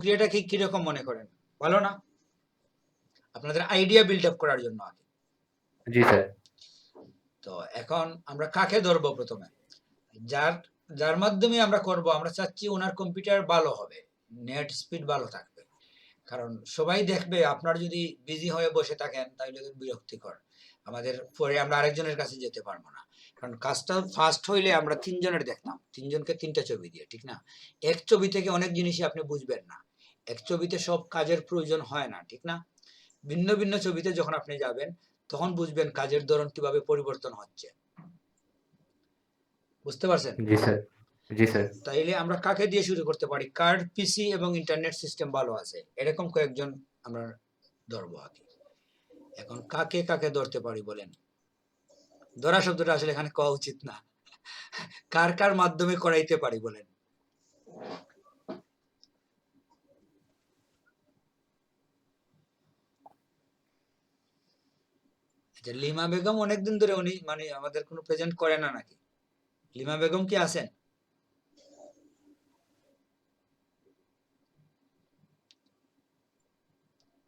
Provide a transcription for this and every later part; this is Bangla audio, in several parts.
প্রক্রিয়াটা কিরকম মনে করেন? ভালো না? আপনাদের আইডিয়া বিল্ড আপ করার জন্য আগে। জি স্যার। তো এখন আমরা কাকে ধরবো প্রথমে? যার যার মাধ্যমে আমরা করব, আমরা চাচ্ছি ওনার কম্পিউটার ভালো হবে, নেট স্পিড ভালো থাকবে। কারণ সবাই দেখবে আপনার যদি বিজি হয়ে বসে থাকেন তাহলে বিরক্তিকর। আমাদের পরে আমরা আরেকজনের কাছে যেতে পারবো না। কারণ কাজটা ফাস্ট হইলে আমরা তিনজনের দেখতাম, তিনজনকে তিনটা ছবি দিয়ে, ঠিক না? এক ছবি থেকে অনেক জিনিসই আপনি বুঝবেন না। এক ছবিতে সব কাজের প্রয়োজন হয় না, ঠিক না? ভিন্ন ভিন্ন ছবিতে যখন আপনি যাবেন তখন বুঝবেন কাজের ধরন কিভাবে পরিবর্তন হচ্ছে। বুঝতে পারছেন? জি স্যার। জি স্যার। তাইলে আমরা কাকে দিয়ে শুরু করতে পারি? কার্ড, পিসি এবং ইন্টারনেট সিস্টেম ভালো আছে এরকম কয়েকজন আমরা ধরবো আগে। এখন কাকে কাকে ধরতে পারি বলেন? ধরা শব্দটা আসলে এখানে কওয়া উচিত না। কার কার মাধ্যমে করাইতে পারি বলেন? আচ্ছা, লিমা বেগম অনেকদিন ধরে উনি মানে আমাদের কোনো প্রেজেন্ট করে না নাকি? লিমা বেগম কি আছেন?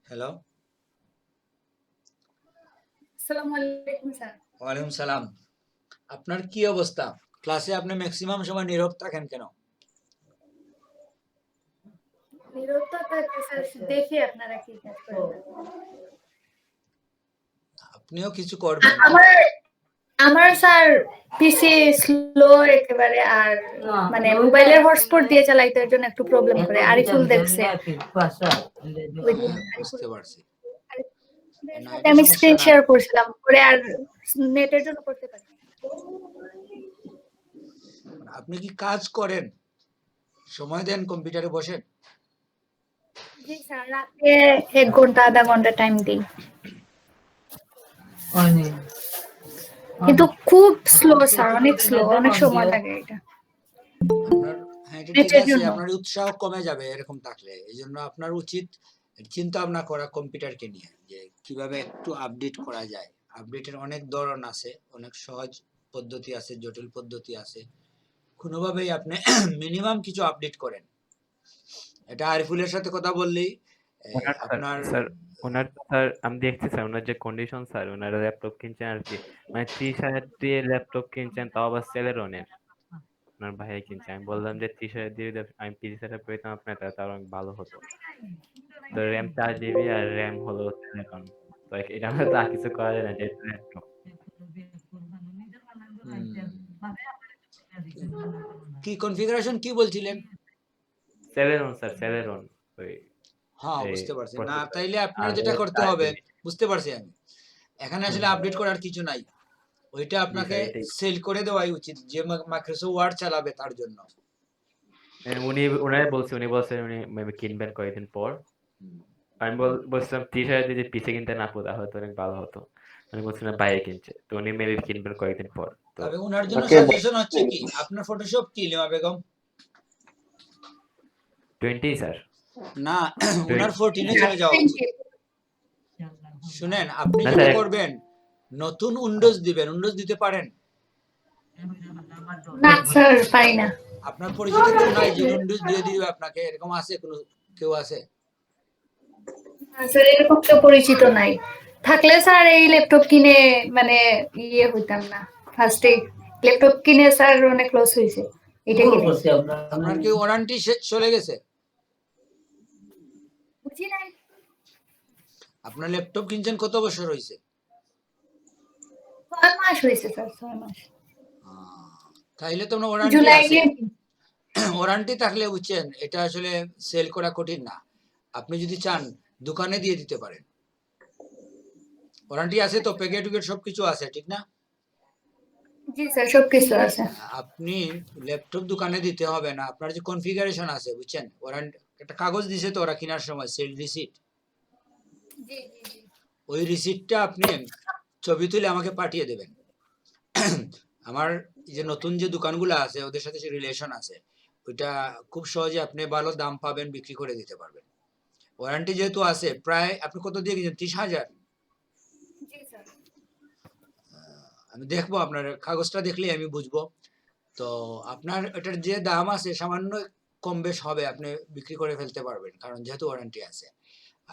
হ্যালো, আসসালামু আলাইকুম স্যার। ওয়ালাইকুম সালাম। আপনার কি অবস্থা? ক্লাসে আপনি ম্যাক্সিমাম সময় নীরব থাকেন কেন? নিরবতা থাকে স্যার, দেখি আপনারা কি কাজ করেন। আপনিও কিছু করবেন। আমার আমার স্যার পিসি স্লো একেবারে, আর মানে মোবাইলের হটস্পট দিয়ে চালাইতে এর জন্য একটু প্রবলেম করে। আরিফুল দেখছে, বুঝতে পারছি। না, সাথে এটা আমি সমস্যা স্ক্রিন না। শেয়ার করছিলাম, পরে আর নেটের জন্য করতে পারি। আপনি কি কাজ করেন? সময় দেন কম্পিউটারে বসেন? জি স্যার, রাতে 1 ঘন্টা আধা ঘন্টা টাইম দিই, কিন্তু খুব স্লো স্যার, অনেক স্লো, অনেক সময় লাগে এটা আপনার, হ্যাঁ এটা ঠিক নেটের আছে, জন্য। আপনার উৎসাহ কমে যাবে এরকম থাকলে। এই জন্য আপনার উচিত চিন্তা ভাবনা করা কম্পিউটারকে নিয়ে, যে কিভাবে একটু আপডেট করা যায়। আপডেটের অনেক ধরন আছে, অনেক সহজ পদ্ধতি আছে, জটিল পদ্ধতি আছে। কোনোভাবেই আপনি মিনিমাম কিছু আপডেট করেন। এটা আরিফুলের সাথে কথা বললেই ওনার স্যার আপনার স্যার ওনার স্যার আমি দেখছি স্যার ওনার যে কন্ডিশন স্যার, ওনারা ল্যাপটপ কিনছেন আর কি, মানে 30,000 দিয়ে ল্যাপটপ কিনছেন, তাও আবার সেলেরনের। ওনার ভাইয়া কিনছে। আমি বললাম যে 30,000 দিয়ে যদি আমি পিসি সেটআপ পেতাম আপনার, তাহলে অনেক ভালো হতো। তো র্যাম 4 জিবি আর র্যাম হলো সেলেরন। তো এটা আমরা তো আর কিছু করা যায় না, যেহেতু ল্যাপটপ। কি কনফিগারেশন কি বলছিলেন? Celeron sir, Celeron. ওই হ্যাঁ, এই বুঝতে পারছি না, প্রসেসর। তাইলে আপনার আর যেটা হলো করতে হবে, 4 জিবি। বুঝতে পারছি আমি। এখানে আসলে আপডেট করার কিছু নাই। ওইটা জি আপনাকে স্যার, এটাই। সেল করে দেওয়াই উচিত, যে মাইক্রোসফট ওয়ার্ড চালাবে তার জন্য। উনি বলছেন উনি মেবি কিনবেন কয়েকদিন পর। আমি বলছিলাম 30,000 দিয়ে পিসি কিনতে না তাহলে তো অনেক ভালো হতো। উনি বলছিলেন বাইরে কিনছে, তো উনি মেবি কিনবেন কয়েকদিন পর। তো তবে ওনার জন্য ওকে সাজেশন হচ্ছে কি, আপনার ফটোশপ কি লিমা বেগম? 20 স্যার। না, ওনার 20 14 চলে যাওয়া উচিত। শুনেন, আপনি না যেটা স্যার, করবেন, নতুন উইন্ডোজ দিবেন। উইন্ডোজ দিতে পারেন? না স্যার, পারি না। আপনার পরিচিত কেউ নাই যে উইন্ডোজ দিয়ে দিবে আপনাকে, এরকম আছে কোনো কেউ আছে? স্যার এরকম কেউ পরিচিত নাই। থাকলে স্যার এই ল্যাপটপ কিনে মানে ইয়ে হইতাম না। ফার্স্টে ল্যাপটপ কিনে স্যার অনেক লস হয়েছে, এটা কিনে। আপনার কি ওয়ারেন্টি চলে গেছে? বুঝি নাই। আপনার ল্যাপটপ কিনছেন কত বছর হয়েছে? 6 মাস হয়েছে স্যার, 6 মাস। তাইলে তো ওয়ারেন্টি জুলাই আছে। গিয়ে ওয়ারেন্টি থাকলে বুঝছেন, এটা আসলে সেল করা কঠিন না। আপনি যদি চান দোকানে দিয়ে দিতে পারেন। ওয়ারেন্টি আছে তো, প্যাকেট টুকেট সবকিছু আছে, ঠিক না? জি স্যার, সবকিছু আছে। আপনি ল্যাপটপ দোকানে দিতে হবে না, আপনার যে কনফিগারেশন আছে বুঝছেন, ওয়ারেন্টি একটা কাগজ দিছে তো ওরা কেনার সময়, সেল রিসিট। জি জি জি। ওই রিসিটটা আপনি ছবি তুলে আমাকে পাঠিয়ে দেবেন। আমার যে নতুন যে দোকানগুলো আছে ওদের সাথে রিলেশন আছে, ওইটা খুব সহজে আপনি ভালো দাম পাবেন, বিক্রি করে দিতে পারবেন। ওয়ারেন্টি যেহেতু আছে, প্রায় আপনি কত দিয়ে কিনছেন? 30,000? জি স্যার। আমি দেখবো, আপনার কাগজটা দেখলেই আমি বুঝবো। তো আপনার এটার যে দাম আছে সামান্য কম বেশ হবে, আপনি বিক্রি করে ফেলতে পারবেন, কারণ যেহেতু ওয়ারেন্টি আছে।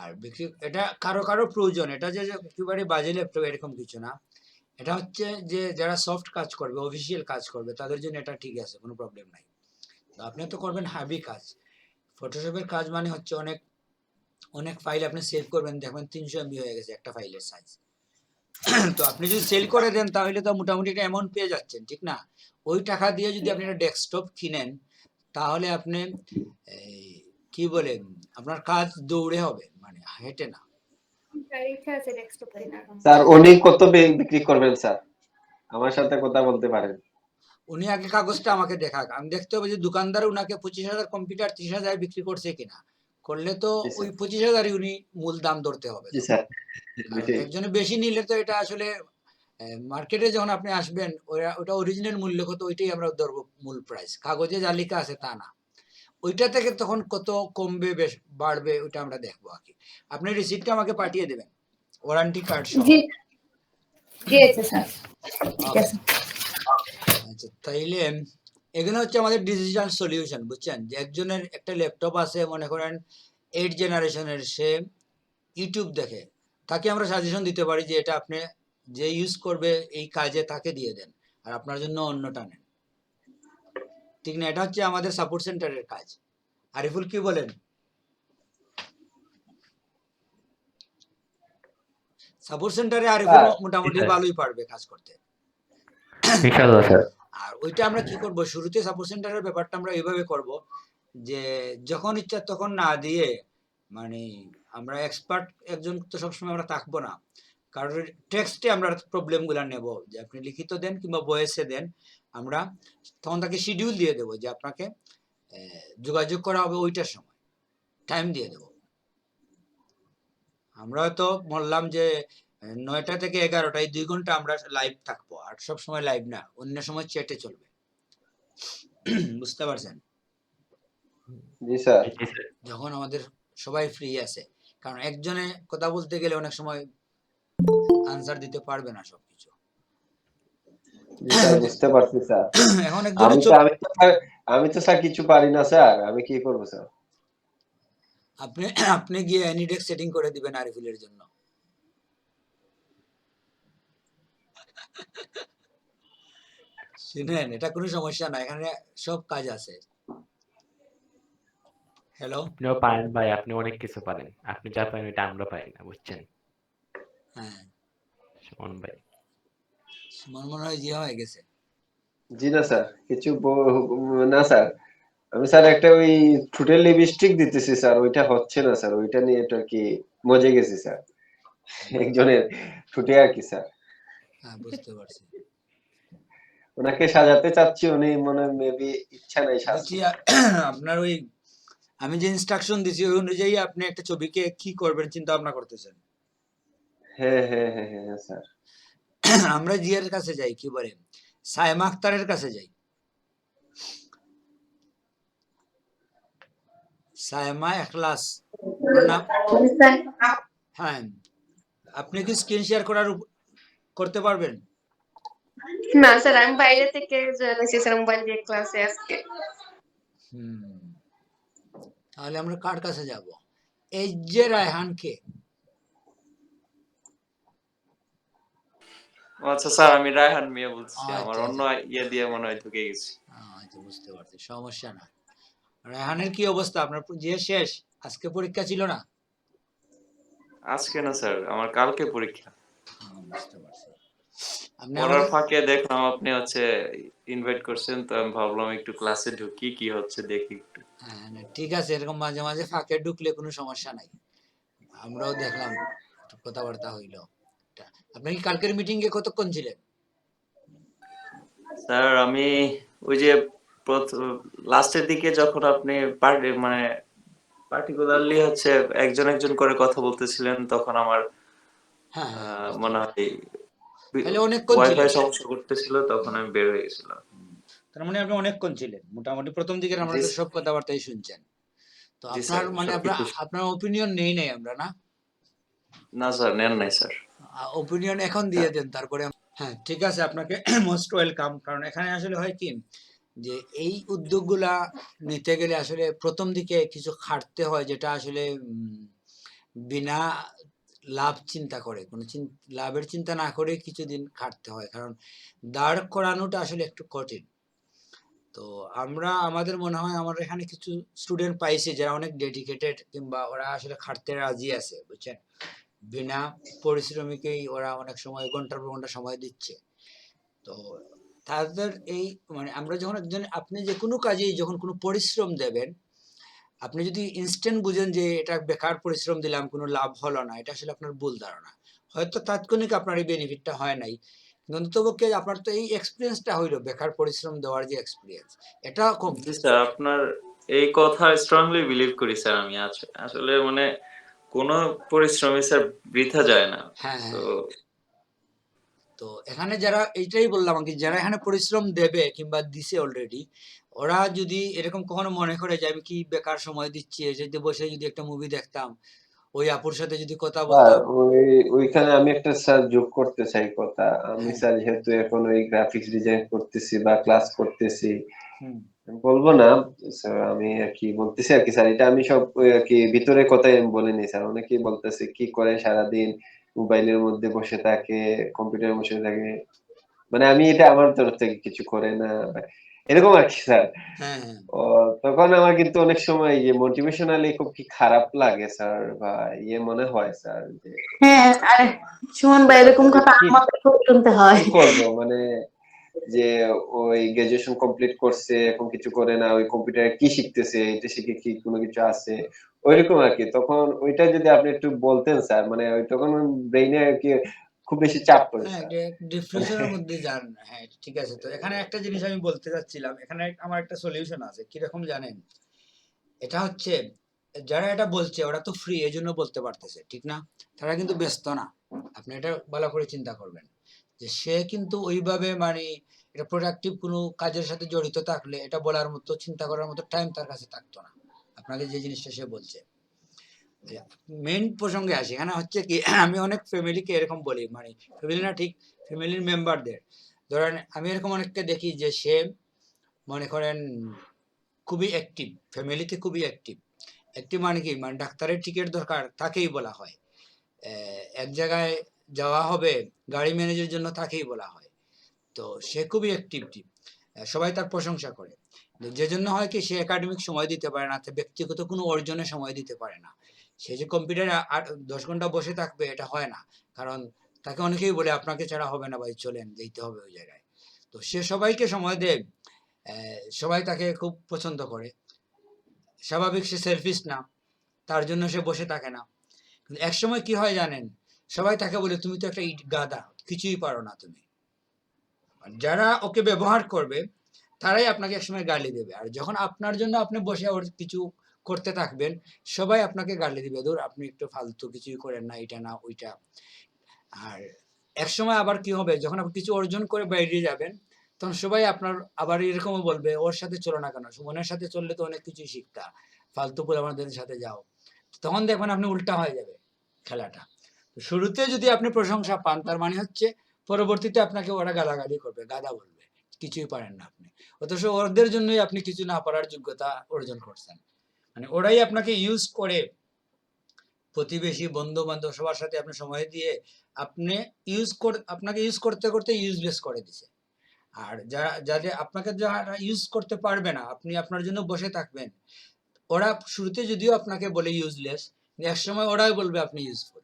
আর বিক্রি এটা কারো কারো প্রয়োজন, এটা যে যে একেবারে বাজে ল্যাপটপ এরকম কিছু না। এটা হচ্ছে যে যারা সফট কাজ করবে, অফিসিয়াল কাজ করবে, তাদের জন্য এটা ঠিক আছে, কোনো প্রবলেম নাই। তো আপনি তো করবেন হাবি কাজ। ফটোশপের কাজ মানে হচ্ছে অনেক অনেক ফাইল আপনি সেভ করবেন, দেখবেন 300 MB হয়ে গেছে একটা ফাইলের সাইজ। তো আপনি যদি সেল করে দেন তাহলে তো মোটামুটি একটা অ্যামাউন্ট পেয়ে যাচ্ছেন, ঠিক না? ওই টাকা দিয়ে যদি আপনি একটা ডেস্কটপ কিনেন, তাহলে আপনি এই, কি বলে, আপনার কাজ দৌড়ে হবে, মানে হেঁটে না। স্যার ইচ্ছা আছে ডেস্কটপ কেনার। স্যার উনি কত বিক্রি করবেন স্যার? আমার সাথে কথা বলতে পারেন। উনি আগে কাগজটা আমাকে দেখাক, আমি দেখতে হবে যে দোকানদার উনাকে 25,000 কম্পিউটার 30,000 বিক্রি করছে কিনা। করলে তো জি ওই স্যার। 25,000ই উনি মূল দাম ধরতে হবে জি তো। স্যার। কারণ জি। একজনে বেশি নিলে তো এটা আসলে মার্কেটে যখন আপনি আসবেন, ওটা অরিজিনাল মূল্য কত ওইটাই আমরা ধরবো মূল প্রাইস, কাগজে যা লেখা আছে তা না। ওইটা থেকে তখন কত কমবে বেশ বাড়বে ওইটা আমরা দেখবো আর কি। আপনি রিসিপ্টটা আমাকে পাঠিয়ে দেবেন, ওয়ারেন্টি কার্ড সহ। জি জি আছে স্যার, ঠিক ওকে, আছে। আচ্ছা তাইলে এগুলো হচ্ছে আমাদের ডিজিটাল সলিউশন, বুঝছেন? যে একজনের একটা ল্যাপটপ আছে, মনে করেন 8 জেনারেশনের, সে ইউটিউব দেখে, তাকে আমরা সাজেশন দিতে পারি যে এটা আপনি যে ইউজ করবে এই কাজে তাকে দিয়ে দেন, আর আপনার জন্য অন্যটা নেন, ঠিক না? এটা হচ্ছে আমাদের সাপোর্ট সেন্টারের কাজ। আরিফুল কি বলেন? সাপোর্ট সেন্টারে আরিফুল স্যার মোটামুটি স্যার ভালোই পারবে কাজ করতে। ইনশাআল্লাহ স্যার। আর ওইটা আমরা কি করব, শুরুতে সাপোর্ট সেন্টারের ব্যাপারটা আমরা এইভাবে করব যে যখন ইচ্ছা তখন না দিয়ে, মানে আমরা এক্সপার্ট একজন তো সবসময় আমরা থাকবো না, কারণ টেক্সটে আমরা প্রবলেম গুলা নেব, যে আপনি লিখিত দেন কিংবা ভয়েসে দেন, আমরা তখন তাকে শিডিউল দিয়ে দেবো যে আপনাকে যোগাযোগ করা হবে ওইটার সময়, টাইম দিয়ে দেবো। আমরা তো বললাম যে 9টা থেকে 11টা, এই 2 ঘন্টা আমরা লাইভ থাকবো, আর সব সময় লাইভ না, অন্য সময় চ্যাটে চলবে। বুঝতে পারছেন? জি স্যার। জি স্যার। যখন আমাদের সবাই ফ্রি আছে, কারণ একজনে কথা বলতে গেলে অনেক সময় আনসার দিতে পারবে না সবকিছু। জি স্যার, বুঝতে পারছি স্যার। এখন একজনে আমি তো স্যার কিছু পারি না স্যার, আমি কি করবো স্যার? আপনি আপনি গিয়ে অ্যানিডেক্স সেটিং করে দিবেন আরিফুলের জন্য। শুনেন, এটা কোনো সমস্যা না, এখানে সব কাজ আছে। হ্যালো, আপনিও পারেন ভাই, আপনি অনেক কিছু পারেন। আপনি যা পারেন এটা আমরা পারি না, বুঝছেন? হ্যাঁ, সুমন ভাই। মনে হয় জিয়া হয়ে গেছে। জি না স্যার, কিছু না স্যার। আমি স্যার একটা ওই ঠোঁটের লিপস্টিক দিতেছি স্যার, ওইটা হচ্ছে না স্যার, ওইটা নিয়ে একটু আর কি মজে গেছি স্যার। একজনের ঠোঁটে আর কি স্যার। হ্যাঁ, বুঝতে পারছি। ওনাকে সাজাতে চাচ্ছি, উনি মনে মেবি ইচ্ছা নাই বুঝছি। সাজতে। আপনার ওই আমি যে ইনস্ট্রাকশন দিছি ওই অনুযায়ী আপনি একটা ছবিকে কি করবেন চিন্তা ভাবনা করতেছেন। হ্যাঁ হ্যাঁ হ্যাঁ হ্যাঁ হ্যাঁ, স্যার। আমরা জিয়ার কাছে যাই, কি বলে, সাইমা আক্তারের কাছে যাই। সাইমা এখলাস, ওনার নাম। হ্যাঁ, আপনি কি স্ক্রিন শেয়ার করতে পারবেন? না স্যার, আমি বাইরে থেকে জয়েন হয়েছি স্যার, মোবাইল দিয়ে ক্লাসে আজকে। হুম, তাহলে আমরা কার কাছে যাব? এই যে রায়হানকে। আচ্ছা স্যার, আমি রায়হান মিয়া বলছি। আমার আচ্ছা অন্য আচ্ছা, ইয়ে দিয়ে মনে হয় ঢুকে গেছি। আচ্ছা বুঝতে পারছি, সমস্যা না। রায়হানের কি অবস্থা? আপনার যে শেষ, আজকে পরীক্ষা ছিল না? আজকে না স্যার, আমার কালকে পরীক্ষা। বুঝতে পারছি। আপনি পড়ার আমাদের ফাঁকে দেখলাম আপনি ইনভাইট করছেন, তো আমি ভাবলাম একটু ক্লাসে ঢুকি, কি হচ্ছে দেখি একটু। হ্যাঁ, না, ঠিক আছে, এরকম মাঝে মাঝে ফাঁকে ঢুকলে কোনো সমস্যা নাই। আমরাও দেখলাম, একটু কথাবার্তা হইলো। আপনি কি কালকের মিটিং এ কতক্ষণ ছিলেন? স্যার আমি ওই যে লাস্টের দিকে যখন আপনি মানে পার্টিকুলারলি একজন একজন করে কথা বলতেছিলেন, তখন আমার হ্যাঁ হ্যাঁ, বুঝতে মনে পারছি। হয় তাহলে অনেকক্ষণ ওয়াইফাই ছিলেন। সমস্যা করতেছিল, তখন আমি বের হয়ে গেছিলাম। তার মানে আপনি অনেকক্ষণ ছিলেন, মোটামুটি প্রথম দিকের জি আমাদের সব কথাবার্তাই শুনছেন। তো জি আপনার স্যার, মানে সবকিছু। আপনার ওপিনিয়ন নেই নাই আমরা, না? না স্যার, নেন নাই স্যার। ওপিনিয়ন এখন দিয়ে দেন, তারপরে হ্যাঁ ঠিক আছে, আপনাকে মোস্ট ওয়েলকাম। কারণ এখানে আসলে হয় কি, যে এই উদ্যোগগুলা নিতে গেলে আসলে প্রথম দিকে কিছু খাটতে হয়, যেটা আসলে বিনা লাভ চিন্তা করে, কোনো লাভের চিন্তা না করে কিছুদিন খাটতে হয়, কারণ দাঁড় করানোটা আসলে একটু কঠিন। তো আমরা আমাদের মনে হয় আমরা এখানে কিছু স্টুডেন্ট পাইছি যারা অনেক ডেডিকেটেড, কিংবা ওরা আসলে খাটতে রাজি আছে, বুঝছেন, বিনা পরিশ্রমিকেই ওরা অনেক সময় ঘন্টার পর ঘন্টা সময় দিচ্ছে। তো তাদের এই মানে আমরা যখন একজন, আপনি যে কোনো কাজেই যখন কোনো পরিশ্রম দেবেন, আপনি যদি ইনস্ট্যান্ট বুঝেন যে এটা বেকার পরিশ্রম দিলাম, কোনো লাভ হলো না, এটা আসলে আপনার ভুল ধারণা। হয়তো তাৎক্ষণিক আপনার এই বেনিফিটটা হয় নাই, কিন্তু অন্ততপক্ষে আপনার তো এই এক্সপিরিয়েন্সটা হইলো, বেকার পরিশ্রম দেওয়ার যে এক্সপিরিয়েন্স, এটা কম। জি স্যার, আপনার এই কথা স্ট্রংলি বিলিভ করি স্যার আমি। আসলে মানে কোনো পরিশ্রমই স্যার বৃথা যায় না। হ্যাঁ তো হ্যাঁ। তো এখানে যারা, এইটাই বললাম আর কি, যারা এখানে পরিশ্রম দেবে কিংবা দিছে অলরেডি, ওরা যদি এরকম কখনো মনে করে যে আমি কি বেকার সময় দিচ্ছি, এসে বসে যদি একটা মুভি দেখতাম, ওই আপুর সাথে যদি কথা স্যার বলতাম। ওইখানে আমি একটা স্যার যোগ করতে চাই কথা। আমি হ্যাঁ। স্যার যেহেতু এখন ওই গ্রাফিক্স ডিজাইন করতেছি বা ক্লাস করতেছি, হুম। বলবো না স্যার, আমি আর কি বলতেছি আর কি স্যার, এটা আমি সব ওই আর কি ভিতরে কথাই আমি বলিনি স্যার। অনেকেই বলতেছে কি করে সারাদিন মোবাইলের মধ্যে বসে থাকে, কম্পিউটারে বসে থাকে, মানে আমি এটা আমার তরফ থেকে কিছু করে না এরকম আর কি স্যার। হ্যাঁ হ্যাঁ। ও, তখন আমার কিন্তু অনেক সময় যে মোটিভেশনালি খুব কি খারাপ লাগে স্যার, বা মনে হয় স্যার যে হ্যাঁ, আর সুমন ভাই এরকম যে কথা আমাদেরকেও শুনতে হয়। কি করবো, মানে যে ওই গ্রাজুয়েশন কমপ্লিট করছে, এখন কিছু করে না, ওই কম্পিউটারে কি শিখতেছে, এটা শিখে কি কোনো কিছু আছে, ওইরকম আর কি। তখন ওইটা যদি আপনি একটু বলতেন স্যার, মানে ওই তখন ব্রেইনে আর কি খুব বেশি চাপ পড়ে হ্যাঁ, স্যার। এটা ডিপ্রেশনের মধ্যে যান। হ্যাঁ, ঠিক আছে। তো এখানে একটা জিনিস আমি বলতে চাচ্ছিলাম, এখানে আমার একটা সলিউশন আছে। কিরকম জানেন? এটা হচ্ছে, যারা এটা বলছে ওরা তো ফ্রি, এজন্য বলতে পারতেছে, ঠিক না? তারা কিন্তু ব্যস্ত না। আপনি এটা ভালো করে চিন্তা করবেন যে সে কিন্তু ওইভাবে মানে এটা প্রোডাক্টিভ কোনো কাজের সাথে জড়িত থাকলে এটা বলার মতো, চিন্তা করার মতো টাইম তার কাছে থাকতো না, আপনাকে যে জিনিসটা সে বলছে। মেইন প্রসঙ্গে আসি। এখানে হচ্ছে কি, আমি অনেক ফ্যামিলিকে এরকম বলি, মানে ফ্যামিলি না ঠিক, ফ্যামিলির মেম্বারদের, ধরেন আমি এরকম অনেককে দেখি যে সে মনে করেন খুবই অ্যাক্টিভ, ফ্যামিলিতে খুবই অ্যাক্টিভ। অ্যাক্টিভ মানে কি, মানে ডাক্তারের টিকিট দরকার তাকেই বলা হয়, এক জায়গায় যাওয়া হবে গাড়ি ম্যানেজের জন্য তাকেই বলা হয়। তো সে খুবই অ্যাক্টিভ, সবাই তার প্রশংসা করে। যে জন্য হয় কি, সে একাডেমিক সময় দিতে পারে না, ব্যক্তিগত কোনো অর্জনে সময় দিতে পারে না। সে যে কম্পিউটারে 10 ঘন্টা বসে থাকবে, এটা হয় না। কারণ তাকে অনেকেই বলে আপনাকে ছাড়া হবে না ভাই, চলেন, যেতে হবে ওই জায়গায়। তো সে সবাইকে সময় দেয়, সবাই তাকে খুব পছন্দ করে। স্বাভাবিক, সে সেলফিশ না, তার জন্য সে বসে থাকে না। কিন্তু এক সময় কি হয় জানেন, সবাই তাকে বলে তুমি তো একটা ইট গাধা, কিছুই পারো না তুমি। যারা ওকে ব্যবহার করবে তারাই আপনাকে একসময় গালি দেবে, আর যখন আপনার জন্য আপনি বসে ওর কিছু করতে থাকবেন, সবাই আপনাকে গালি দিবে, ধর আপনি একটু ফালতু, কিছুই করেন না, এটা না ওইটা। আর এক সময় আবার কি হবে, যখন আপনি কিছু অর্জন করে বাইরে যাবেন, তখন সবাই আপনার আবার এরকমও বলবে ওর সাথে চলো না কেন, সুমনের সাথে চললে তো অনেক কিছুই শিখতা, ফালতু করে আমাদের সাথে যাও। তখন দেখবেন আপনি উল্টা হয়ে যাবে খেলাটা। তো শুরুতে যদি আপনি প্রশংসা পান, তার মানে হচ্ছে পরবর্তীতে আপনাকে ওরা গালাগালি করবে, গাধা বলবে, কিছুই পারেন না আপনি। অথচ ওদের জন্যই আপনি কিছু না পারার যোগ্যতা অর্জন করছেন। মানে ওরাই আপনাকে ইউজ করে, প্রতিবেশী, বন্ধু বান্ধব সবার সাথে আপনি সময় দিয়ে আপনি আপনাকে ইউজ করতে করতে ইউজলেস করে দিছে। আর যারা, যাদের আপনাকে যারা ইউজ করতে পারবে না, আপনি আপনার জন্য বসে থাকবেন, ওরা শুরুতে যদিও আপনাকে বলে ইউজলেস, এক সময় ওরাই বলবে আপনি ইউজফুল।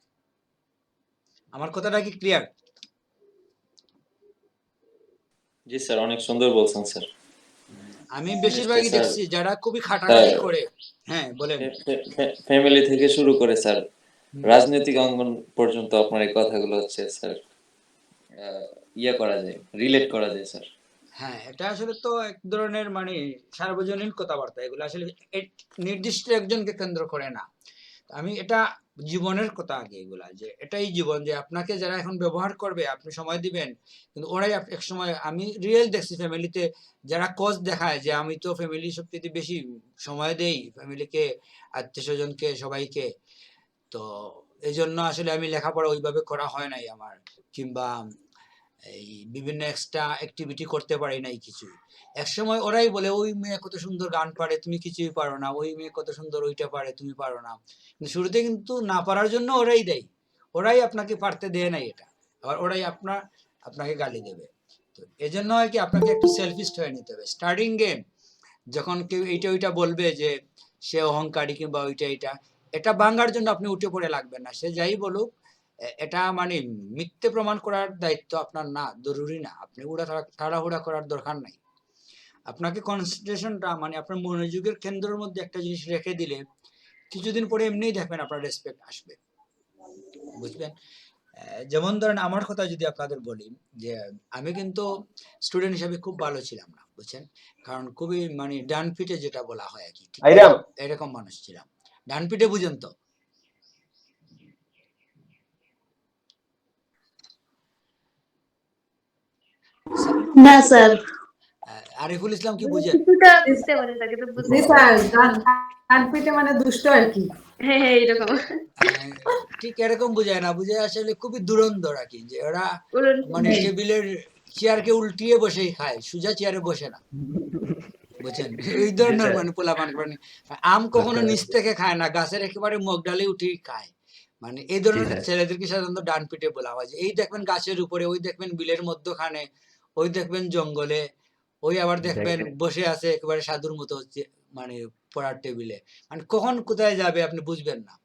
আমার কথাটা কি ক্লিয়ার? জি স্যার, অনেক সুন্দর বলছেন স্যার। আমি নিশ্চয়ই বেশিরভাগই স্যার। দেখছি যারা খুবই স্যার, খাটাখাটি করে। হ্যাঁ বলেন। ফ্যামিলি থেকে শুরু করে স্যার হুম। রাজনৈতিক অঙ্গন পর্যন্ত আপনার এই কথাগুলো হচ্ছে স্যার ইয়ে করা যায়, রিলেট করা যায় স্যার। হ্যাঁ, এটা আসলে তো এক ধরনের মানে সার্বজনীন কথাবার্তা, এগুলো আসলে নির্দিষ্ট একজনকে কেন্দ্র করে না। আমি এটা জীবনের কথা আগে, এগুলা যে এটাই জীবন, যে আপনাকে যারা এখন ব্যবহার করবে, আপনি সময় দিবেন, কিন্তু ওরাই এক সময়, আমি রিয়েল দেখছি ফ্যামিলিতে, যারা কজ দেখায় যে আমি তো ফ্যামিলি সবচেয়ে বেশি সময় দেই ফ্যামিলিকে, আত্মীয় স্বজনকে, সবাইকে। তো এই জন্য আসলে আমি লেখাপড়া ওইভাবে করা হয় নাই আমার, কিংবা এই বিভিন্ন এক্সট্রা অ্যাক্টিভিটি করতে পারি নাই কিছুই। একসময় ওরাই বলে ওই মেয়ে কত সুন্দর গান পারে তুমি কিছুই পারো না, ওই মেয়ে কত সুন্দর ওইটা পারে তুমি পারো না। কিন্তু শুরুতে কিন্তু না পারার জন্য ওরাই দেয়, ওরাই আপনাকে পারতে দেয় নাই এটা, আবার ওরাই আপনাকে গালি দেবে। তো এজন্য হয় কি আপনাকে একটু সেলফিস্ট হয়ে নিতে হবে স্টার্টিং গেম। যখন কেউ এইটা ওইটা বলবে যে সে অহংকারী কিংবা ওইটা এইটা, এটা ভাঙার জন্য আপনি উঠে পড়ে লাগবেন না, সে যাই বলুক। এটা মানে মিথ্যে প্রমাণ করার দায়িত্ব আপনার না, জরুরি না, আপনি তাড়াহুড়া করার দরকার নাই। আপনাকে কনসেন্ট্রেশনটা মানে আপনার মনোযোগের কেন্দ্রের মধ্যে একটা জিনিস রেখে দিলে কিছুদিন পরে এমনিই দেখবেন আপনার রেসপেক্ট আসবে, বুঝবেন। যেমন ধরেন আমার কথা যদি আপনাদের বলি, যে আমি কিন্তু স্টুডেন্ট হিসেবে খুব ভালো ছিলাম না, বুঝছেন। কারণ খুবই মানে ডান পিটে যেটা বলা হয় আর কি, ঠিক আইরাম এরকম মানুষ ছিলাম। ডান পিটে বুঝেন তো? না স্যার। আরিফুল ইসলাম কি বুঝেন? কিছুটা বুঝতে পারি স্যার, কিন্তু বুঝতে জি স্যার, ডান পিঠে মানে দুষ্ট আর কি। হ্যাঁ হ্যাঁ এইরকম ঠিক এরকম বুঝায় না, বুঝায় আসলে খুবই দুরন্তর আর কি, যে ওরা উলট- মানে টেবিলের চেয়ারকে উল্টিয়ে বসেই খায়, সোজা চেয়ারে বসে না, বুঝছেন। এই ধরনের মানে পোলাপান মানে আম কখনো নিচ থেকে খায় না, গাছের একেবারে মুগ ডালে উঠেই খায়। মানে এই ধরনের স্যার। ছেলেদেরকে সাধারণত ডান পিটে বলা হয়। যে এই দেখবেন গাছের উপরে, ওই দেখবেন বিলের মধ্যখানে, ওই দেখবেন জঙ্গলে, ওই আবার দেখবেন দেখেন। বসে আছে একেবারে সাধুর মতো হচ্ছে মানে পড়ার টেবিলে। মানে কখন কোথায় যাবে আপনি বুঝবেন না।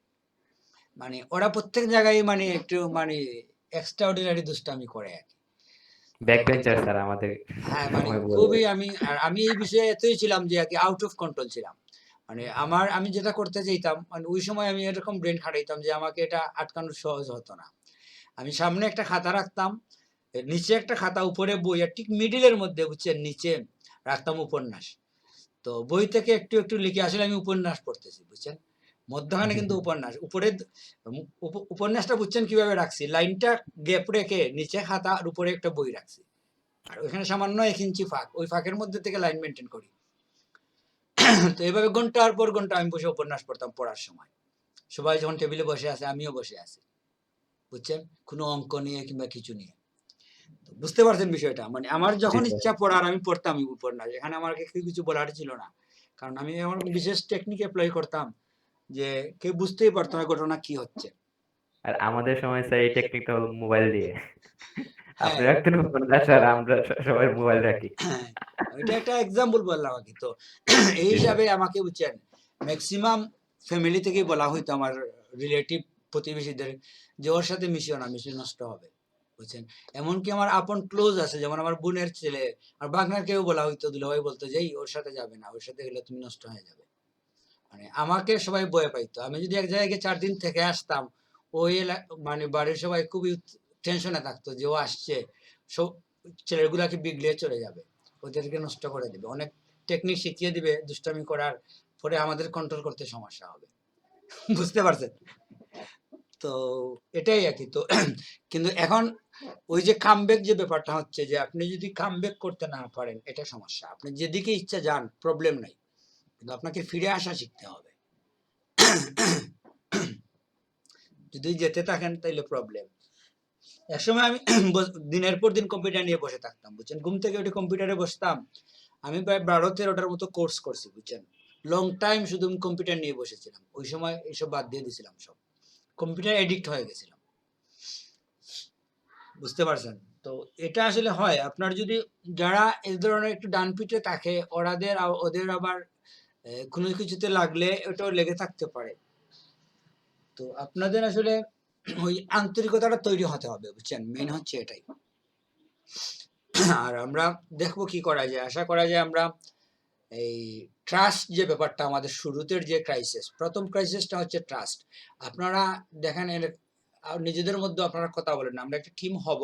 মানে ওরা প্রত্যেক জায়গায় মানে একটু মানে এক্সট্রা অর্ডিনারি দুষ্টামি করে আর কি। ব্যাক বেঞ্চার স্যার আমাদের হ্যাঁ, মানে সময় বলবে। খুবই আমি এই বিষয়ে এতই ছিলাম যে আর কি আউট অফ কন্ট্রোল ছিলাম। মানে আমি যেটা করতে চাইতাম মানে ওই সময় আমি এরকম ব্রেন খাটাইতাম যে আমাকে এটা আটকানো সহজ হতো না। আমি সামনে একটা খাতা রাখতাম, এর নিচে একটা খাতা, উপরে বই, আর ঠিক মিডিলের মধ্যে বুঝছেন নিচে রাখতাম উপন্যাস। তো বই থেকে একটু একটু লিখে আসলে আমি উপন্যাস পড়তেছি, বুঝছেন। মধ্যখানে কিন্তু উপন্যাস, উপরে উপন্যাসটা বুঝছেন কিভাবে রাখছি, লাইনটা গ্যাপ রেখে নিচে খাতা আর উপরে একটা বই রাখছি, আর ওইখানে সামান্য 1 ইঞ্চি ফাঁক, ওই ফাঁকের মধ্যে থেকে লাইন মেনটেন করি। তো এইভাবে ঘন্টার পর ঘন্টা আমি বসে উপন্যাস পড়তাম পড়ার সময়। সবাই যখন টেবিলে বসে আছে আমিও বসে আছি, বুঝছেন, কোনো অঙ্ক নিয়ে কিংবা কিছু নিয়ে। তো বুঝতে পারছেন বিষয়টা, মানে আমার যখন জি, স্যার। ইচ্ছা পড়ার আমি পড়তাম উপন্যাস, এখানে আমাকে কেউ কিছু বলার ছিল না। কারণ আমি আমার বিশেষ টেকনিক অ্যাপ্লাই করতাম যে কেউ বুঝতেই পারতো না ঘটনা কি হচ্ছে। আর আমাদের সময় স্যার এই টেকনিকটা হলো মোবাইল দিয়ে। হ্যাঁ, আপনি রাখতেন উপন্যাস আর আমরা সবাই মোবাইল রাখি। এটা একটা এক্সাম্পল বললাম আর কি। তো এই জি, স্যার। হিসাবে আমাকে বুঝছেন ম্যাক্সিমাম ফ্যামিলি থেকেই বলা হইতো আমার রিলেটিভ প্রতিবেশীদের যে ওর সাথে মিশিও না, মিশি নষ্ট হবে, বুঝছেন। এমনকি আমার আপন ক্লোজ আছে, যেমন আমার বোনের ছেলে আর বাগনার কেউ বলা হইতো, দুলাভাই বলতো যে "এই, ওর সাথে যাবে না, ওর সাথে গেলে তুমি নষ্ট হয়ে যাবে"। মানে আমাকে সবাই ভয় পাইতো। আমি যদি এক জায়গায় গিয়ে 4 দিন থেকে আসতাম, ওই মানে বাড়ির সবাই খুবই টেনশনে থাকতো যে ও আসছে, সব ছেলেগুলাকে বিগলিয়ে চলে যাবে, ওদেরকে নষ্ট করে দিবে, অনেক টেকনিক শিখিয়ে দিবে দুষ্টামি করার, পরে আমাদের কন্ট্রোল করতে সমস্যা হবে। বুঝতে পারছেন? তো এটাই আর কি। তো কিন্তু এখন ওই যে কামব্যাক যে ব্যাপারটা হচ্ছে, যে আপনি যদি কামব্যাক করতে না পারেন এটা সমস্যা। আপনি যেদিকে ইচ্ছা যান প্রবলেম নাই, কিন্তু আপনাকে ফিরে আসা শিখতে হবে। যদি যেতে থাকেন তাইলে প্রবলেম। একসময় আমি দিনের পর দিন কম্পিউটার নিয়ে বসে থাকতাম, বুঝছেন। ঘুম থেকে উঠে কম্পিউটারে বসতাম। আমি প্রায় 12-13টার মতো কোর্স করছি, বুঝছেন। লং টাইম শুধু আমি কম্পিউটার নিয়ে বসেছিলাম। ওই সময় এইসব বাদ দিয়ে দিয়েছিলাম সব। কম্পিউটার এডিক্ট হয়ে গেছিলাম, বুঝতে পারছেন। তো এটা আসলে হয় আপনার যদি, যারা এই ধরনের একটু ডান পিটে থাকে ওদের আবার কোনো কিছুতে লাগলে ওটাও লেগে থাকতে পারে। তো আপনাদের আসলে ওই আন্তরিকতাটা তৈরি হতে হবে, বুঝছেন, মেইন হচ্ছে এটাই। আর আমরা দেখবো কি করা যায়, আশা করা যায় আমরা এই ট্রাস্ট যে ব্যাপারটা, আমাদের শুরুতের যে ক্রাইসিস, প্রথম ক্রাইসিসটা হচ্ছে ট্রাস্ট। আপনারা দেখেন নিজেদের মধ্যে আপনারা কথা বলেন, আমরা একটা টিম হব।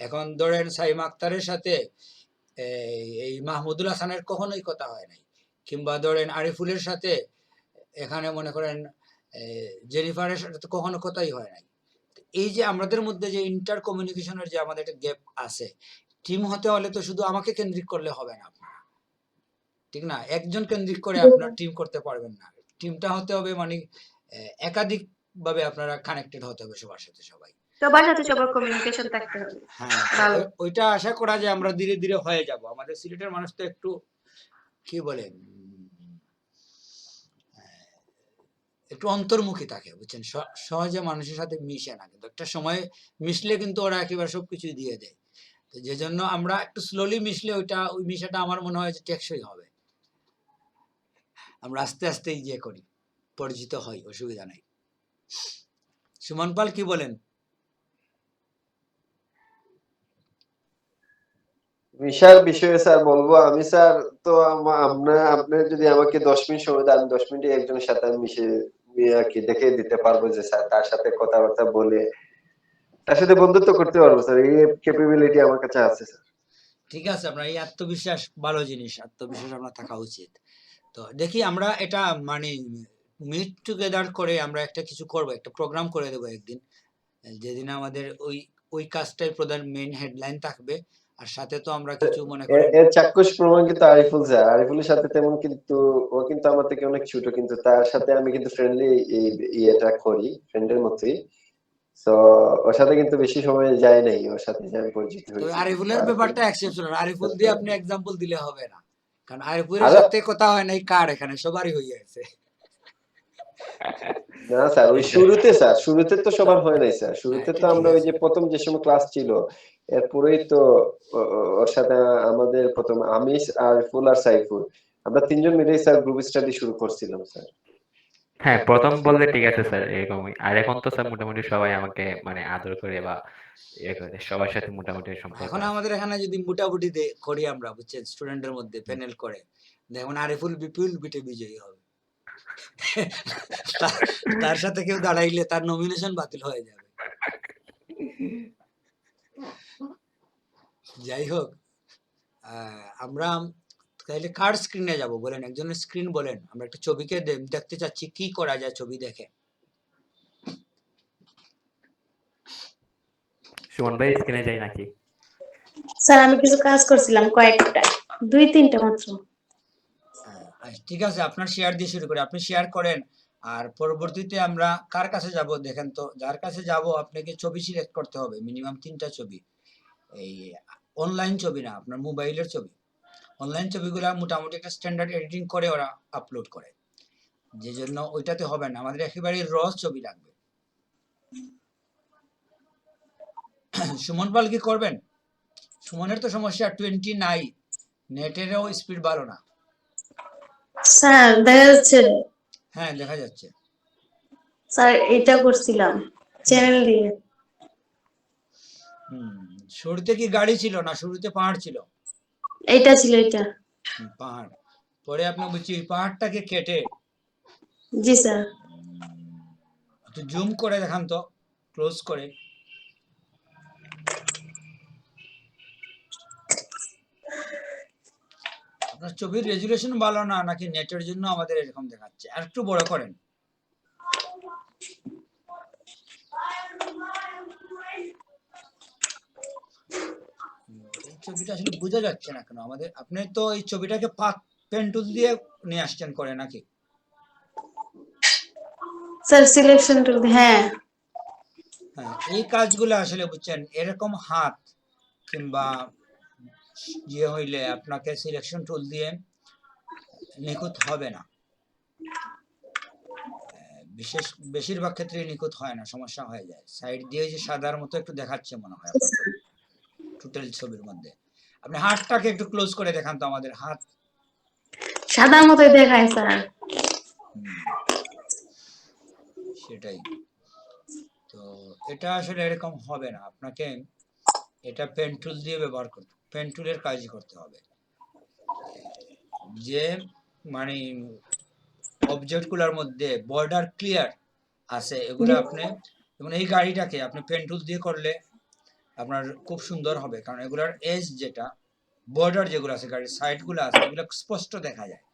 এখন ধরেন সাইমা আক্তারের সাথে এই মাহমুদুল হাসানের কখনোই কথা হয় নাই, কিংবা ধরেন আরিফুলের সাথে এখানে মনে করেন জেনিফারের সাথে তো কখনো কথাই হয় নাই। এই যে আমাদের মধ্যে যে ইন্টার কমিউনিকেশনের যে আমাদের একটা গ্যাপ আছে, টিম হতে হলে তো শুধু আমাকে কেন্দ্রিক করলে হবে না আপনারা, ঠিক না। একজন কেন্দ্রিক করে আপনার টিম করতে পারবেন না। টিমটা হতে হবে মানে একাধিক ভাবে আপনারা কানেক্টেড হতে হবে সবার সাথে সবাই। সবার সাথে সবার কমিউনিকেশন থাকতে হবে হ্যাঁ, ভালো। ওইটা আশা করা যায় আমরা ধীরে ধীরে হয়ে যাব। আমাদের সিলেটের মানুষ তো একটু কি বলে একটু অন্তর্মুখী থাকে, বুঝছেন, সহজে মানুষের সাথে মিশে না, কিন্তু একটা সময় মিশলে কিন্তু ওরা একেবারে সবকিছুই দিয়ে দেয়। তো যে জন্য আমরা একটু স্লোলি মিশলে ওই মিশাটা আমার মনে হয় যে টেকসই হবে। আমরা আস্তে আস্তে ইয়ে করি, পরিচিত হই, অসুবিধা নাই। সুমন পাল কি বলেন? বিশাল বিষয়ে স্যার বলবো আমি স্যার, তো আপনার যদি আমাকে 10 মিনিট সময় দেন, 10 মিনিটে একজনের সাথে আমি মিশে আর কি দেখে দিতে পারবো যে স্যার তার সাথে কথাবার্তা বলে তার সাথে বন্ধুত্ব করতে পারবো স্যার, এই ক্যাপাবিলিটি আমার কাছে আছে স্যার। ঠিক আছে, আপনার এই আত্মবিশ্বাস ভালো জিনিস, আত্মবিশ্বাস আপনার থাকা উচিত। তো দেখি আমরা এটা মানে মিট টুগেদার করে আমরা একটা কিছু করব, একটা প্রোগ্রাম করে দেবো একদিন, যেদিন আমাদের ওই কাজটাই প্রধান মেইন হেডলাইন থাকবে। আর সাথে তো আমরা কিছু মনে করেন এর চাক্ষুষ প্রমাণ কিন্তু আরিফুল স্যার, আরিফুলের সাথে তেমন কিন্তু ও কিন্তু আমার থেকে অনেক ছোট, কিন্তু তার সাথে আমি কিন্তু ফ্রেন্ডলি ইয়েটা করি, ফ্রেন্ডের মতোই। তো ওর সাথে কিন্তু বেশি সময় যায় নাই, ওর সাথে যে আমি পরিচিত তো হয়েছি। আরিফুলের ব্যাপারটা এক্সেপশনাল। আরিফুল দিয়ে আপনি এক্সাম্পল দিলে হবে না, কারণ আরিফুলের আরো সাথে কথা হয় নাই কার, এখানে সবারই হয়ে গেছে। না স্যার, ওই শুরুতে তো সবার হয় নাই স্যার, শুরুতে এটা তো ঠিক আমরা ওই আছে। যে প্রথম যে সময় ক্লাস ছিল এরপরেই তো ওর সাথে আমাদের প্রথম আমিস আর ফুল আর সাইফুল, আমরা তিনজন মিলেই স্যার গ্রুপ স্টাডি শুরু করছিলাম স্যার। হ্যাঁ, প্রথম বললে ঠিক আছে স্যার, এরকমই। আর এখন তো স্যার মোটামুটি সবাই আমাকে মানে আদর করে বা ইয়ে করে, সবার সাথে মোটামুটি সম্পর্ক এখন আছে। আমাদের এখানে যদি মোটামুটি করি আমরা, বুঝছেন, স্টুডেন্টের মধ্যে প্যানেল করে, দেখুন আরিফুল বিপুল বিটে বিজয়ী হবে। তার সাথে কেউ দাঁড়াইলে তার নমিনেশন বাতিল হয়ে যাবে। যাই হোক, আমরা তাহলে কার স্ক্রিনে যাব বলেন, একজনের স্ক্রিন বলেন, আমরা একটা ছবিকে দেখতে চাচ্ছি, কি করা যায় ছবি দেখে। সুমন ভাই স্ক্রিনে যাই নাকি? স্যার আমি কিছু কাজ করছিলাম, কয়েকটা 2-3টা মাত্র। ঠিক আছে, আপনার শেয়ার দিয়ে শুরু করি, আপনি শেয়ার করেন। আর পরবর্তীতে আমরা কার কাছে যাব দেখেন তো, যার কাছে যাব আপনাকে ছবি সিলেক্ট করতে হবে, মিনিমাম 3টা ছবি, এই অনলাইন ছবি না, আপনার মোবাইলের ছবি। অনলাইন ছবিগুলা মোটামুটি একটা স্ট্যান্ডার্ড এডিটিং করে ওরা আপলোড করে, যে জন্য ওইটাতে হবে না, আমাদের একেবারে র ছবি লাগবে। সুমন পাল কি করবেন? সুমনের তো সমস্যা 20 নাই, নেটেরও স্পিড ভালো না। স্যার দেখা যাচ্ছে? হ্যাঁ দেখা যাচ্ছে। স্যার এটা করছিলাম চ্যানেল দিয়ে। শুরুতে কি গাড়ি ছিল না শুরুতে পাহাড় ছিল? এইটা ছিল, এটা। পাহাড়, পরে আপনি বুঝছি ওই পাহাড়টাকে কেটে। জি স্যার। একটু জুম করে দেখান তো, ক্লোজ করে। আপনার ছবির রেজুলেশন ভালো না নাকি নেটের জন্য আমাদের এরকম দেখাচ্ছে? আর একটু বড় করেন। এই ছবিটা আসলে বোঝা যাচ্ছে না কেন আমাদের? আপনি তো এই ছবিটাকে পেন টুল দিয়ে নিয়ে আসছেন করে নাকি? স্যার সিলেকশন টুল, হ্যাঁ। হ্যাঁ, এই কাজগুলো আসলে বুঝছেন, এরকম হাত কিংবা ইয়ে হইলে আপনাকে সিলেকশন টুল দিয়ে নিখুঁত হবে না। বেশিরভাগ ক্ষেত্রে নিখুঁত হয় না, সমস্যা হয়ে যায়। সাইড দিয়ে যে সাদার মতো একটু দেখাচ্ছে মনে হয় আপনার টোটাল ছবির মধ্যে। আপনি হাতটাকে একটু ক্লোজ করে দেখান তো আমাদের হাত। সাদার মতোই দেখায় স্যার। সেটাই তো, এটা আসলে এরকম হবে না, আপনাকে এটা পেন টুল দিয়ে ব্যবহার করতে, পেন টুলের কাজ করতে হবে। যে মানে অবজেক্টগুলোর মধ্যে বর্ডার ক্লিয়ার আছে এগুলো আপনি, যেমন এই গাড়িটাকে আপনি পেন টুল দিয়ে করলে আপনার খুব সুন্দর হবে, কারণ এগুলার এজ যেটা বর্ডার যেগুলো আছে গাড়ির সাইডগুলো আছে এগুলো স্পষ্ট দেখা যায়।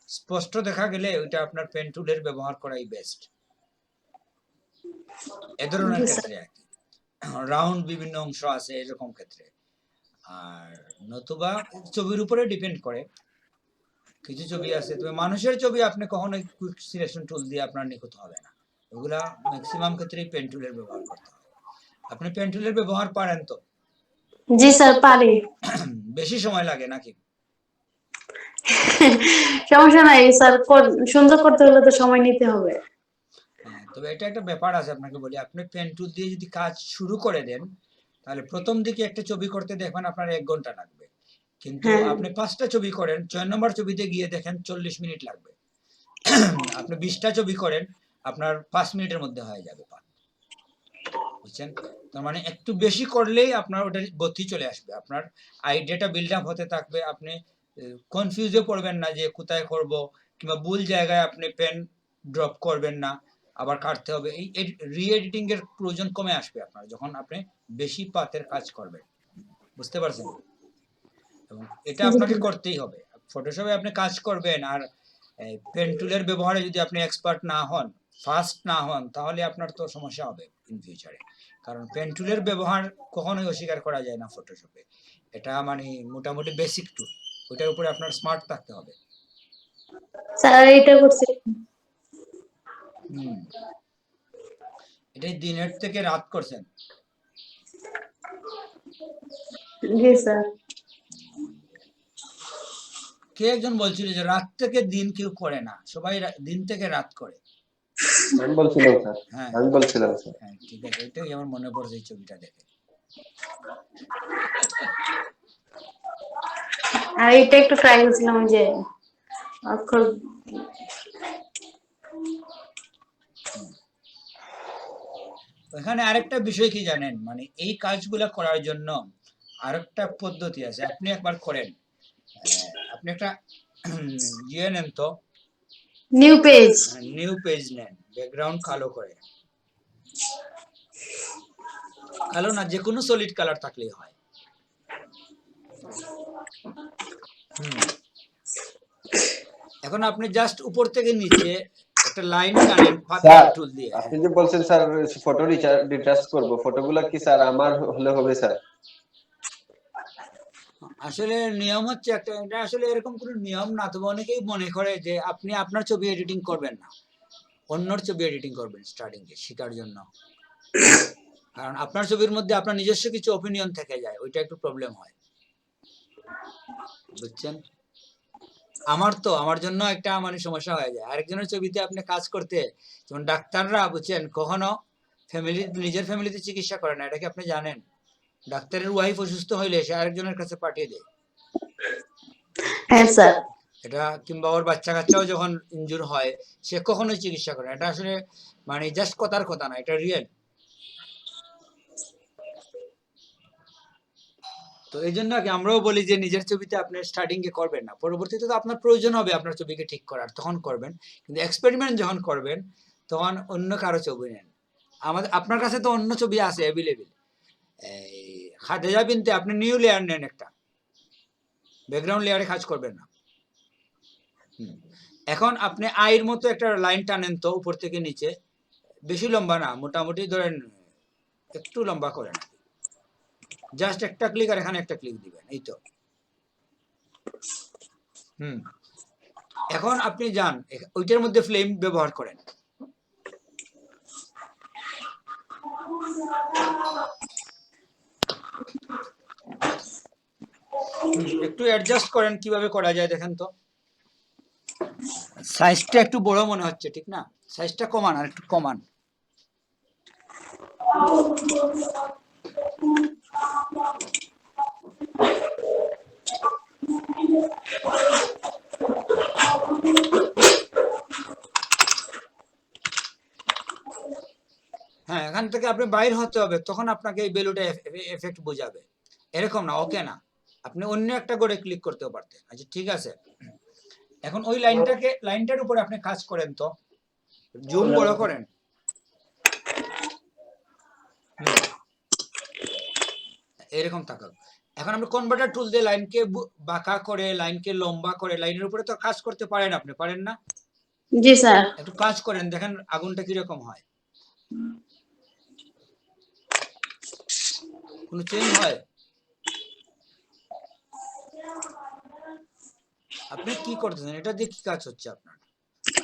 স্পষ্ট দেখা গেলে ওইটা আপনার পেন টুলের ব্যবহার করাই বেস্ট এ ধরনের ক্ষেত্রে আর কি। রাউন্ড বিভিন্ন অংশ আছে এরকম ক্ষেত্রে। আর নতুবা ছবির উপরে ডিপেন্ড করে, কিছু ছবি আছে, তবে মানুষের ছবি আপনি কখনোই কুইক সিলেকশন টুল দিয়ে আপনার নিখুঁত হবে না, ওগুলা ম্যাক্সিমাম ক্ষেত্রেই পেন টুলের ব্যবহার করতে হবে। আপনি পেন টুলের ব্যবহার পারেন তো? জি স্যার পারি। বেশি সময় লাগে নাকি? সমস্যা নাই স্যার, সুন্দর করতে হলে তো সময় নিতে হবে। হ্যাঁ, তবে এটা একটা ব্যাপার আছে, আপনাকে বলি, আপনি পেন টুল দিয়ে যদি কাজ শুরু করে দেন, তাহলে প্রথম দিকে একটা ছবি করতে দেখবেন আপনার 1 ঘন্টা লাগবে। কিন্তু হ্যাঁ আপনি 5টা ছবি করেন, 6 নম্বর ছবিতে গিয়ে দেখেন 40 মিনিট লাগবে। আপনি 20টা ছবি করেন, আপনার 5 মিনিটের মধ্যে হয়ে যাবে পাঠ। বুঝছেন? তার মানে একটু বেশি করলেই আপনার ওটা গতি চলে আসবে। আপনার আইডিয়াটা বিল্ড আপ হতে থাকবে। আপনি কনফিউজে পড়বেন না যে কোথায় করব, কিংবা ভুল জায়গায় আপনি পেন ড্রপ করবেন না, আবার কাটতে হবে। এই রি-এডিটিং এর প্রয়োজন কমে আসবে আপনার যখন আপনি বেশি পাতের কাজ করবেন। বুঝতে পারছেন? এবং এটা আপনাকে করতেই হবে। ফটোশপে আপনি কাজ করবেন, আর পেন টুলের ব্যবহারে যদি আপনি এক্সপার্ট না হন, ফাস্ট না হন, তাহলে আপনার তো সমস্যা হবে ইন ফিউচারে। কারণ পেন টুলের ব্যবহার কখনোই অস্বীকার করা যায় না ফটোশপে। এটা মানে মোটামুটি বেসিক টুল, ওটার উপরে আপনার স্মার্ট থাকতে হবে। স্যার এটা করছি। এটাই দিনের থেকে রাত করছেন? জি স্যার। কে একজন বলছিল যে রাত থেকে দিন কেউ করে না, সবাই দিন থেকে রাত করে। আমি বলছিলাম স্যার, হ্যাঁ আমি বলছিলাম স্যার। হ্যাঁ, ঠিক আছে, এটাই আমার মনে পড়ছে এই ছবিটা দেখে। আর এটা একটু ট্রাই করছিলাম যে অক্ষর। এখানে আরেকটা বিষয় কি জানেন, মানে এই কাজগুলা করার জন্য আরেকটা পদ্ধতি আছে। আপনি একবার করেন, আপনি একটা ইয়ে নেন তো, নিউ পেজ। নিউ পেজ নেন, ব্যাকগ্রাউন্ড কালো করে, কালো না, যে কোনো সলিড কালার থাকলেই হয়। এখন আপনি জাস্ট উপর থেকে নিচে একটা লাইন টানেন স্যার টুল দিয়ে। আপনি যে বলছেন স্যার ফটো রিটাচ করব, ফটোগুলো কি স্যার আমার হলে হবে স্যার? আসলে নিয়ম হচ্ছে একটা, এটা আসলে এরকম কোনো নিয়ম না, তবে অনেকেই মনে করে যে আপনি আপনার ছবি এডিটিং করবেন না, অন্যর ছবি এডিটিং করবেন স্টার্টিং এ শেখার জন্য। কারণ আপনার ছবির মধ্যে আপনার নিজস্ব কিছু অপিনিয়ন থেকে যায়, ওইটা একটু প্রবলেম হয়। বুঝছেন? আমার জন্য একটা মানে সমস্যা হয়ে যায় আরেকজনের ছবিতে আপনি কাজ করতে। যেমন ডাক্তাররা, বুঝছেন, কখনো নিজের ফ্যামিলিতে চিকিৎসা করে না, এটা কি আপনি জানেন? ডাক্তারের ওয়াইফ অসুস্থ হইলে সে আরেকজনের কাছে পাঠিয়ে দেয়। হ্যাঁ স্যার। এটা কিংবা ওর বাচ্চা কাচ্চাও যখন ইনজুর হয়, সে কখনোই চিকিৎসা করে না। এটা আসলে মানে জাস্ট কথার কথা না, এটা রিয়েল। তো এই জন্য কি আমরাও বলি যে নিজের ছবিতে আপনি স্টার্টিং এ করবেন না, পরবর্তীতে তো আপনার প্রয়োজন হবে আপনার ছবিকে ঠিক করার, তখন করবেন। কিন্তু এক্সপেরিমেন্ট যখন করবেন, তখন অন্য কারো ছবি নেন। আপনার কাছে তো অন্য ছবি আছে অ্যাভেলেবেল। খাদেজা বিনতে আপনি নিউ লেয়ার নেন, একটা ব্যাকগ্রাউন্ড লেয়ারে কাজ করবেন না। এখন আপনি আইর মতো একটা লাইন টানেন তো উপর থেকে নিচে, বেশি লম্বা না, মোটামুটি ধরেন একটু লম্বা করেন, জাস্ট একটা ক্লিক আর এখানে একটা ক্লিক দিবেন, এই তো। এখন আপনি যান ওইটার মধ্যে ফ্লেম ব্যবহার করেন। একটু অ্যাডজাস্ট করেন, কিভাবে করা যায় দেখেন তো। সাইজটা একটু বড় মনে হচ্ছে, ঠিক না? সাইজটা কমান, আর একটু কমান। হ্যাঁ, এখান থেকে আপনি বাইর হতে হবে, তখন আপনাকে এই বেলুটা এফেক্ট বোঝাবে। এরকম না, ওকে না, আপনি অন্য একটা করে ক্লিক করতেও পারতেন। আচ্ছা ঠিক আছে, এখন ওই লাইনটার উপরে আপনি কাজ করেন তো, জুম বড় করেন। এরকম থাকুক। এখন আপনি কনভার্টার টুল দিয়ে লাইনকে বাঁকা করে, লাইনকে লম্বা করে, লাইনের উপরে তো কাজ করতে পারেন, আপনি পারেন না? জি স্যার। একটু কাজ করেন, দেখেন আগুনটা কিরকম হয়, কোনো চেঞ্জ হয়? আপনি কি করতেছেন, এটা দিয়ে কি কাজ হচ্ছে আপনার?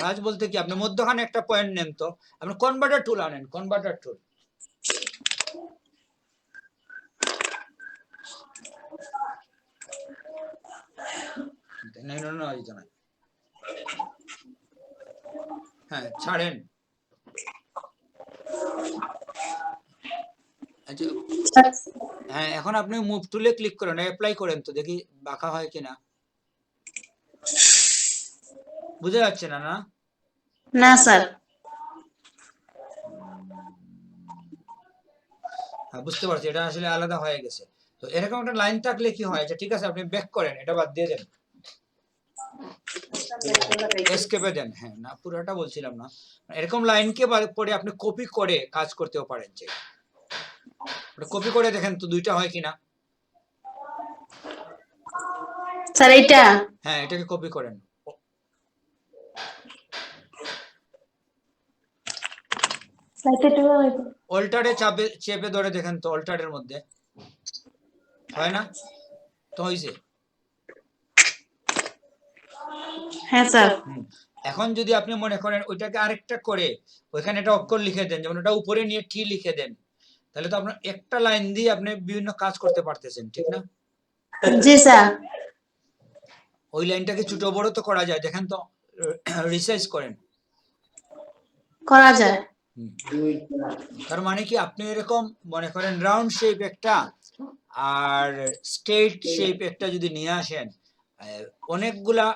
কাজ বলতে কি, আপনি মধ্যখানে একটা পয়েন্ট নেন তো, আপনি কনভার্টার টুল আনেন, কনভার্টার টুল। না। হ্যাঁ, ছাড়েন। আচ্ছা, স্যার, হ্যাঁ, এখন আপনি মুভ টুলে ক্লিক করেন, অ্যাপ্লাই করেন তো দেখি বাঁকা হয় কিনা। বুঝা যাচ্ছে না? না স্যার। হ্যাঁ, বুঝতে পারছি, এটা আসলে আলাদা হয়ে গেছে। তো এরকম একটা লাইন থাকলে কি হয়, যে ঠিক আছে আপনি ব্যাক করেন, এটা বাদ দিয়ে দেন, এসকেপে দেন। হ্যাঁ, না পুরোটা বলছিলাম না, এরকম লাইনকে পরে আপনি কপি করে কাজ করতেও পারেন। যে কপি করে দেখেন তো দুইটা হয় কিনা। স্যার এইটা হ্যাঁ, এটাকে কপি করেন। অল্টারে চেপে ধরে দেখেন তো, অল্টারের মধ্যে হয় না তো? হয়েছে। হ্যাঁ স্যার। এখন যদি আপনি মনে করেন ওইটাকে আরেকটা করে ওইখানে একটা অক্ষর লিখে দেন, যেমন ওটা উপরে নিয়ে টি লিখে দেন, তাহলে তো আপনার একটা লাইন দিয়ে আপনি বিভিন্ন কাজ করতে পারতেছেন, ঠিক না? জি স্যার। ওই লাইনটাকে ছোট বড় তো করা যায়, দেখেন তো, রিসাইজ করেন। করা যায়। তার মানে কি, আপনি এরকম মনে করেন রাউন্ড শেপ একটা আর স্ট্রেট শেপ একটা যদি নিয়ে আসেন, অনেকগুলা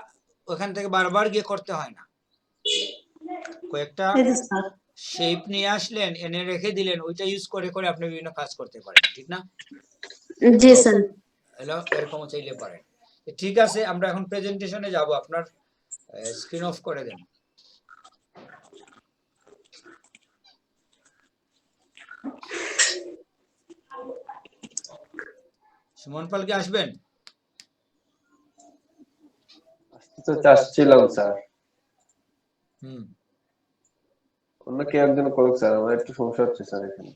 ওখান থেকে বারবার গিয়ে করতে হয় না, কয়েকটা এই যে স্যার। শেপ নিয়ে আসলেন, এনে রেখে দিলেন, ওইটা ইউজ করে করে আপনি বিভিন্ন কাজ করতে পারেন, ঠিক না? জি স্যার। হ্যালো, এরকম চাইলে পারেন। ঠিক আছে, আমরা এখন প্রেজেন্টেশনে যাব। আপনার স্ক্রিন অফ করে দেন। সুমন পাল কি আসবেন? তো চাচ্ছিলাম স্যার, হুম, অন্য কেউ একজন করুক স্যার, আমার একটু সমস্যা হচ্ছে স্যার এখানে।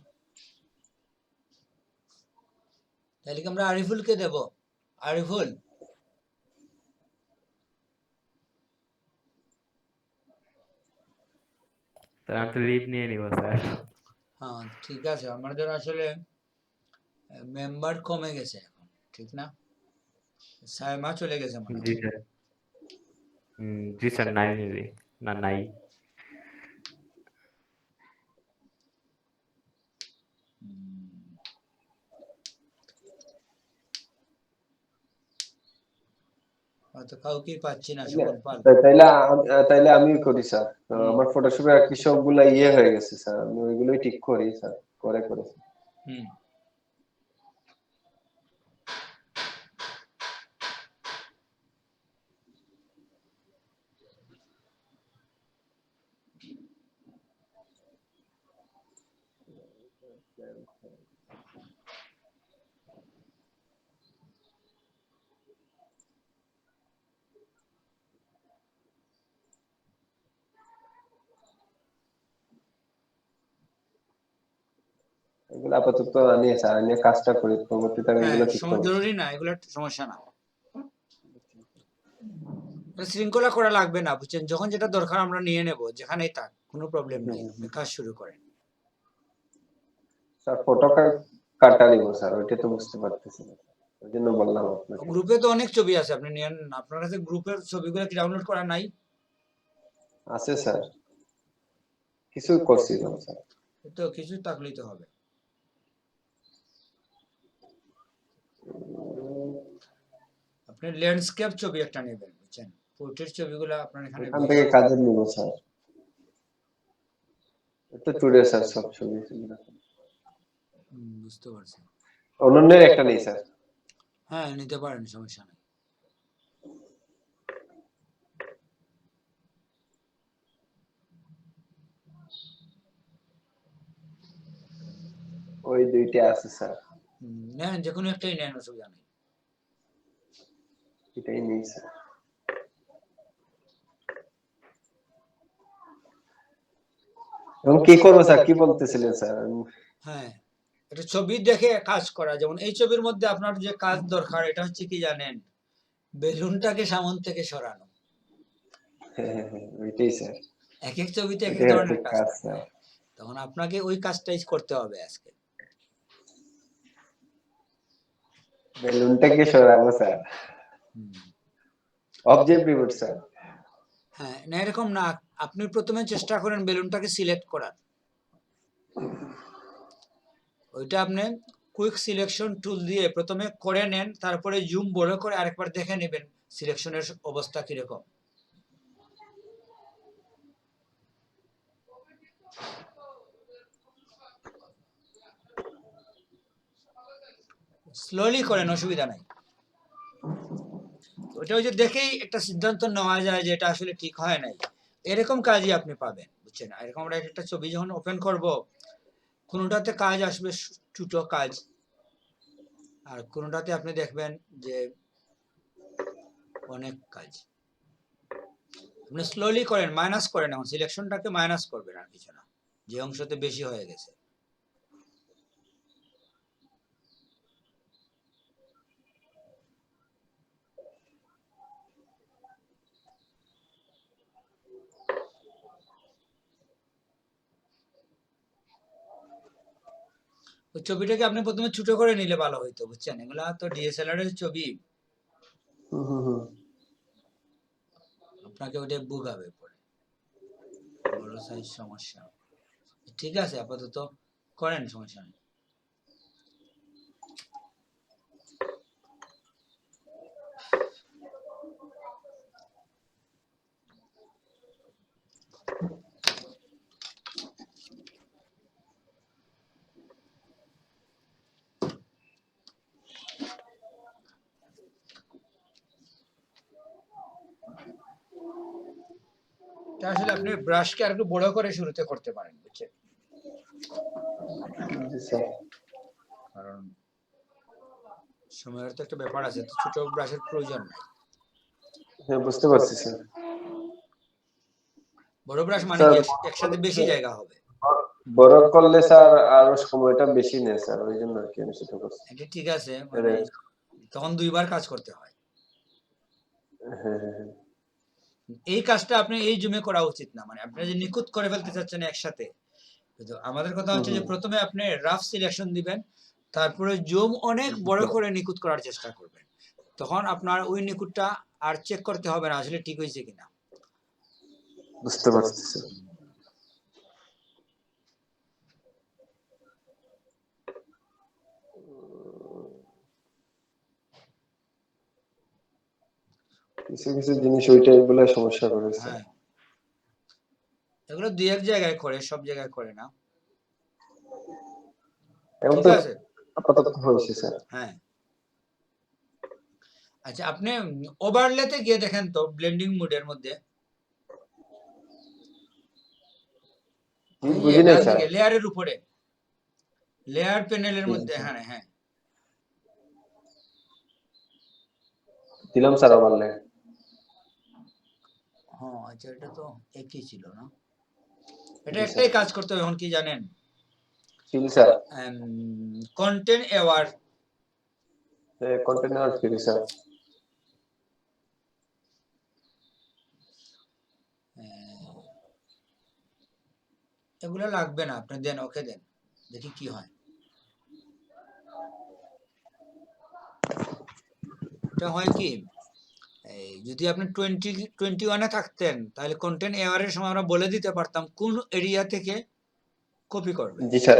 তাহলে কি আমরা আরিফুলকে দেব? আরিফুল, স্যার আমি তো লিভ নিয়ে নিব স্যার। হ্যাঁ ঠিক আছে, আমাদের আসলে মেম্বার কমে গেছে এখন, ঠিক না? সাইমা চলে গেছে মনে জি হয়। স্যার। জি স্যার, নাই না নাই। হয়তো কাউকেই পাচ্ছি না। সুমন পাল, তাইলে আমি করি স্যার। আমার ফটোশপে আর কি সবগুলা ইয়ে হয়ে গেছে স্যার, আমি ওইগুলোই ঠিক করি স্যার, করে করে। হুম, এগুলো আপাতত আনিয়ে স্যার, আনিয়ে কাজটা করি, পরবর্তীতে আমি হ্যাঁ, এগুলো ঠিক করবো। জরুরি না, এগুলো সমস্যা না, শৃঙ্খলা করা লাগবে না, বুঝছেন? যখন যেটা দরকার আমরা নিয়ে নেব, যেখানেই থাক, কোনো প্রবলেম নেই। কাজ শুরু করেন। স্যার ফটো কাটা নিব স্যার, ওইটা তো বুঝতে পারতেছি না, ওই জন্য বললাম আপনাকে। গ্রুপে তো অনেক ছবি আছে, আপনি নিয়ে নেন। আপনার কাছে গ্রুপের ছবিগুলো কি ডাউনলোড করা নাই? আছে স্যার, কিছু করছিলাম স্যার। তো কিছু থাকলেই তো হবে। আপনি ল্যান্ডস্কেপ ছবি একটা নেবেন, বুঝছেন? পোর্ট্রেট ছবিগুলো আপনার এখানে এখান থেকে কাজে নিব স্যার, এটা টুডে স্যার সব ছবি। বুঝতে পারছি। অনন্যের একটা নেই স্যার। হ্যাঁ, নিতে পারেন, সমস্যা নেই। ওই দুইটা আছে স্যার, নেন, যে কোনো একটাই নেন, অসুবিধা নেই। এটাই নেই স্যার। এবং কি করবো স্যার, কি বলতেছিলেন স্যার? হ্যাঁ, একটা ছবি দেখে কাজ করা, যেমন এই ছবির মধ্যে আপনার যে কাজ দরকার, এটা হচ্ছে কি জানেন? বেলুনটাকে সামন থেকে সরানো। হ্যাঁ, ওইটাই স্যার। এক এক ছবিতে এক এক ওইটাই ধরনের কাজ কাজ থাকে। স্যার। তখন আপনাকে ওই কাজটাই করতে হবে আজকে। বেলুনটাকে সরাবো স্যার। Object pivot sir. হ্যাঁ, না এরকম না। আপনি প্রথমে চেষ্টা করেন বেলুনটাকে সিলেক্ট করার। ওইটা আপনি কুইক সিলেকশন টুল দিয়ে প্রথমে করে নেন, তারপরে জুম বড় করে আরেকবার দেখে নেবেন সিলেকশনের অবস্থা কিরকম। স্লোলি করেন, অসুবিধা নাই। ওটা ওই যে দেখেই একটা সিদ্ধান্ত নেওয়া যায় যে এটা আসলে ঠিক হয় নাই, এরকম কাজই আপনি পাবেন, বুঝছেন? এরকম আমরা একটা ছবি যখন ওপেন করব, কোনোটাতে কাজ আসবে ছোট কাজ, আর কোনোটাতে আপনি দেখবেন যে অনেক কাজ। আপনি স্লোলি করেন, মাইনাস করেন, এখন সিলেকশনটাকে মাইনাস করবেন, আর কিছু না, যে অংশতে বেশি হয়ে গেছে। ওই ছবিটাকে আপনি প্রথমে ছোট করে নিলে ভালো হইতো, বুঝছেন? এগুলা তো ডিএসএলআর এর ছবি, আপনাকে ওটা বুঝাবে পরে, বড় সাইজ সমস্যা। ঠিক আছে, আপাতত করেন, সমস্যা নেই। এটা আসলে আপনি ব্রাশকে আর একটু বড় করে শুরুতে করতে পারেন, বুঝছেন? জি স্যার। কারণ সময়ের তো একটা ব্যাপার আছে, তো ছোট ব্রাশের প্রয়োজন নাই। হ্যাঁ, বুঝতে পারছি স্যার। বড় ব্রাশ মানে স্যার, কি একসাথে বেশি জায়গা হবে। বড় করলে স্যার আরো সময়টা বেশি নেয় স্যার, ওই জন্য আর কি আমি সেটা করছি। এটা ঠিক আছে, মানে তখন দুইবার কাজ করতে হয়। হ্যাঁ হ্যাঁ হ্যাঁ। এই কাজটা আপনি এই জুমে করা উচিত না, মানে আপনি যে নিখুঁত করে ফেলতে চাচ্ছেন একসাথে। কিন্তু আমাদের কথা হচ্ছে যে প্রথমে আপনি রাফ সিলেকশন দিবেন, তারপরে জুম অনেক বড় করে নিখুঁত করার চেষ্টা করবেন। তখন আপনার ওই নিখুঁতটা আর চেক করতে হবে না আসলে ঠিক হয়েছে কিনা। বুঝতে পারছি স্যার। কিছু কিছু জিনিস ওইটাই বলে সমস্যা করে স্যার। হ্যাঁ, এগুলো দুই এক জায়গায় করে, সব জায়গায় করে না। এখন ঠিক তো আছে, আপাতত হয়েছে স্যার। হ্যাঁ। আচ্ছা, আপনি ওভারলেতে গিয়ে দেখেন তো, ব্লেন্ডিং মোডের মধ্যে বুঝি নাই স্যার। লেয়ারের উপরে, লেয়ার প্যানেলের মধ্যে, হ্যাঁ হ্যাঁ, দিলাম স্যার ওভারলে। হ্যাঁ। আচ্ছা, এটা তো একই ছিল না, এটা একটাই কাজ করতে হবে। এখন কি জানেন, fill sir. Content aware, container fill sir. এগুলো লাগবে না, আপনি দেন, ওকে দেন, দেখি কি হয়। এটা হয় কি, এই যদি আপনি 21 থাকতেন, তাহলে কন্টেন্ট এওয়ারের সময় আমরা বলে দিতে পারতাম কোন এরিয়া থেকে কপি করবে। জি স্যার।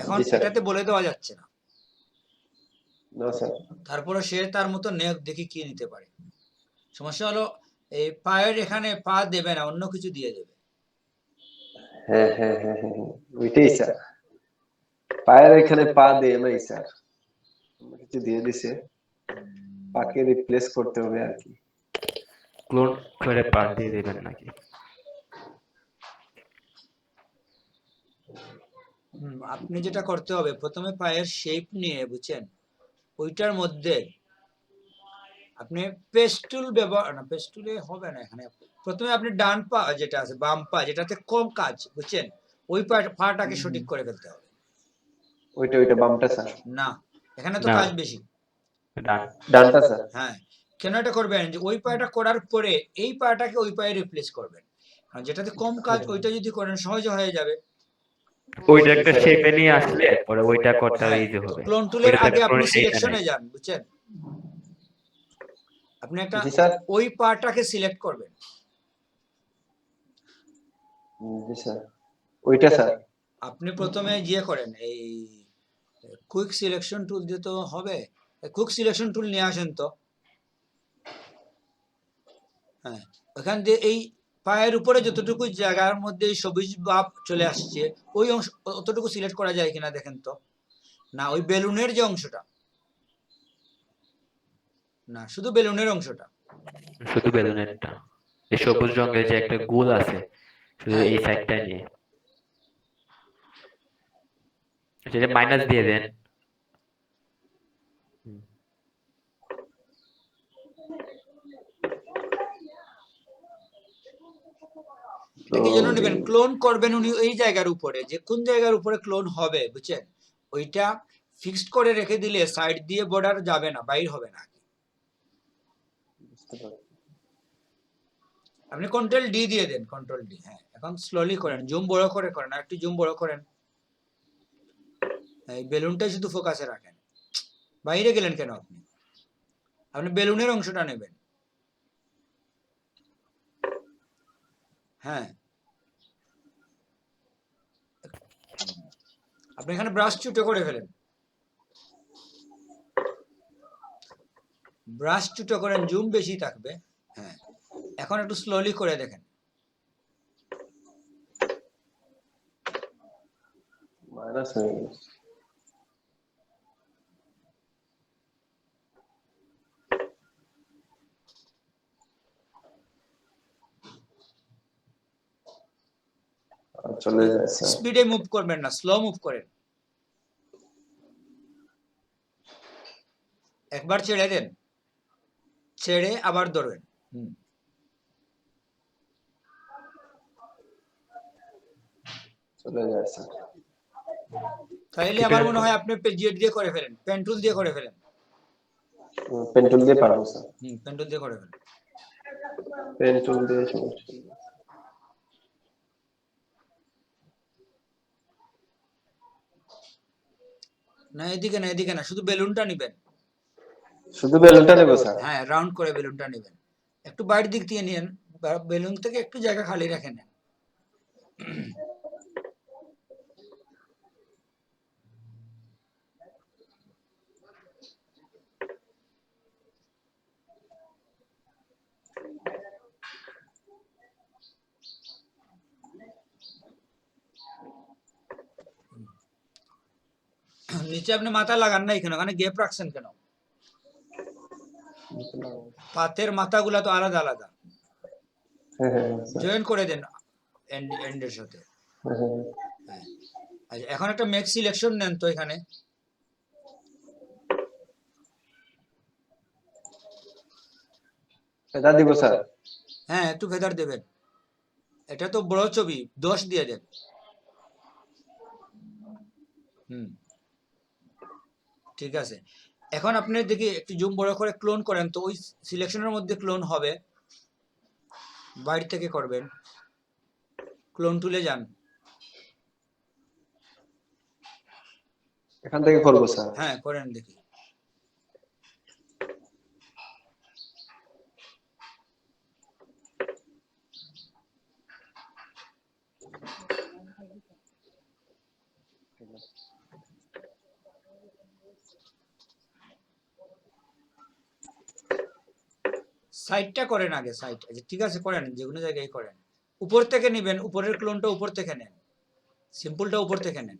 এখন জি স্যার। এটাতে বলে দেওয়া যাচ্ছে না। না স্যার। তারপরে সে তার মতো নেক দেখি কি নিতে পারে। সমস্যা হলো এই পায়ের এখানে পা দেবে না, অন্য কিছু দিয়ে দেবে। হ্যাঁ হ্যাঁ হ্যাঁ হ্যাঁ, ওইটাই স্যার। পায়ের এখানে পা দেয় নাই স্যার, কিছু দিয়ে দিছে, পাকে রিপ্লেস করতে হবে আর কি। ক্লোন করে পার দিয়ে দিবেন নাকি? আপনি যেটা করতে হবে, প্রথমে পায়ের শেপ নিয়ে, বুঝছেন, ওইটার মধ্যে আপনি পেস্টুল ব্যবহার, না পেস্টুলে হবে না এখানে। প্রথমে আপনি ডান পা যেটা আছে, বাম পা যেটাতে কম কাজ, বুঝছেন, ওই পাটাকে সঠিক করে ফেলতে হবে। ওইটা বামটা স্যার। না, এখানে তো না। কাজ বেশি। ডানটা স্যার। হ্যাঁ, কেন এটা করবেন যে ওই পাটা করার পরে এই পাটাকে ওই পায়ে রিপ্লেস করবেন, কারণ যেটাতে কম কাজ ওইটা যদি করেন সহজে হয়ে যাবে। ওইটা একটা শেপে নিয়ে আসলে পরে ওইটা করতে ইজি হবে। ক্লোন টুলের ওইটাতে আগে আপনি কোনো shape এ সিলেকশনে নাই। যান, বুঝছেন, আপনি একটা জি স্যার। ওই পার্টটাকে সিলেক্ট করবেন। জি স্যার, ওইটা স্যার। আপনি প্রথমে ইয়ে করেন, এই কুইক সিলেকশন টুল দিয়ে তো হবে। কুইক সিলেকশন টুল নিয়ে আসেন তো। হ্যাঁ, ওখান দিয়ে এই পায়ের উপরে যতটুকু জায়গার মধ্যে এই সবুজ ভাব চলে আসছে, ওই অংশ অতটুকু সিলেক্ট করা যায় কিনা দেখেন তো। না, ওই বেলুনের যে অংশটা, না শুধু বেলুনের অংশটা। শুধু বেলুনেরটা, এই সবুজ রঙের যে একটা গোল আছে শুধু হ্যাঁ, এই সাইডটা নিয়ে, সেটা মাইনাস দিয়ে দেন। হুম। এটা কি জন্য নেবেন, ক্লোন করবেন উনি এই জায়গার উপরে, যে কোন জায়গার উপরে ক্লোন হবে বুঝছেন, ওইটা ফিক্সড করে রেখে দিলে সাইড দিয়ে বর্ডার যাবে না, বাইর হবে না। আপনি কন্ট্রোল ডি দিয়ে দেন, কন্ট্রোল ডি। হ্যাঁ, এখন স্লোলি করেন, জুম বড় করে করেন, আর একটু জুম বড় করেন। এই বেলুনটা শুধু ফোকাসে রাখেন। বাইরে গেলেন কেন আপনি? আপনি বেলুনের অংশটা নেবেন। হ্যাঁ, আপনি এখানে ব্রাশ চুটো করে ফেলেন, ব্রাশ চুটো করেন, জুম বেশি থাকবে। হ্যাঁ, এখন একটু স্লোলি করে দেখেন। মাইনাস হয়ে গেছে। চলে যায় স্যার। স্পিডে মুভ করবেন না, স্লো মুভ করেন। একবার ছেড়ে দেন, ছেড়ে আবার ধরবেন। চলে যায় স্যার। তাইলে আমার মনে হয় আপনি পেজিয়েট দিয়ে করে ফেলেন, পেন টুল দিয়ে করে ফেলেন। পেন টুল দিয়ে পারবো স্যার। পেন টুল দিয়ে করে ফেলেন। পেন টুল দিয়ে সমস্যা নেই। না এদিকে না, এদিকে না, শুধু বেলুনটা নিবেন। শুধু বেলুনটা নেবো স্যার। হ্যাঁ, রাউন্ড করে বেলুনটা নেবেন। একটু বাইরের দিক দিয়ে নিয়েন, বেলুন থেকে একটু জায়গা খালি রেখে নেন। নিচে আপনি মাথা লাগান না, এখানে ওখানে গ্যাপ রাখছেন কেন? পাতের মাথাগুলা তো আলাদা আলাদা, হ্যাঁ হ্যাঁ স্যার। জয়েন করে দেন এন্ডের সাথে। হ্যাঁ। হ্যাঁ, আচ্ছা, এখন একটা মেক সিলেকশন নেন তো এখানে। এটা দিব স্যার। হ্যাঁ, একটু ফেদার দেবেন। এটা তো বড় ছবি, 10 দিয়ে দেন। ঠিক আছে। এখন আপনি দেখি একটু জুম বড় করে ক্লোন করেন তো, ওই সিলেকশনের মধ্যে ক্লোন হবে। বাইরে থেকে করবেন, ক্লোন টুলে যান। এখান থেকে করবো স্যার। হ্যাঁ, করেন দেখি। সাইডটা করেন আগে, সাইড। আচ্ছা ঠিক আছে, করেন, যে কোনো জায়গায় করেন। উপর থেকে নেবেন, উপরের ক্লোনটা উপর থেকে নেন, সিম্পলটা উপর থেকে নেন।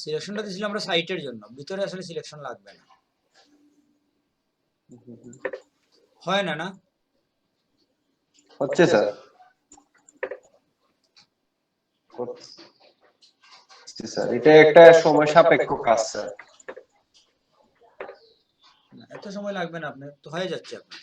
সিলেকশনটা দিয়েছিলাম আমরা সাইটের জন্য, ভিতরে আসলে সিলেকশন লাগবে না। হয় না? না হচ্ছে স্যার। স্যার এটা একটা সময় সাপেক্ষ কাজ স্যার। এত সময় লাগবে না, আপনার তো হয়ে যাচ্ছে আপনার।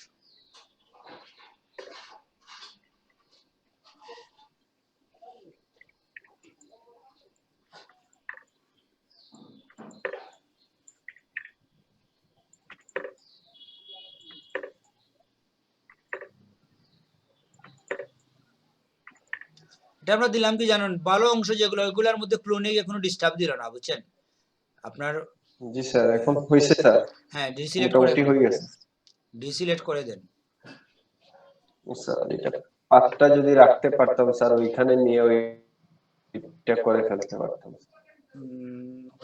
এটা আমরা দিলাম কি জানেন, ভালো অংশ যেগুলো ওইগুলোর মধ্যে ক্লোনে গিয়ে কোনো ডিস্টার্ব দিল না, বুঝছেন? আপনার জি স্যার, এখন হয়েছে স্যার, হ্যাঁ ডিসিলেক্ট করে মোটামুটি হয়ে গেছে ডিসিলেক্ট করে দেন। স্যার। এটা পাতটা যদি রাখতে পারতাম স্যার, ওইখানে নিয়ে ওইটা করে ফেলতে পারতাম।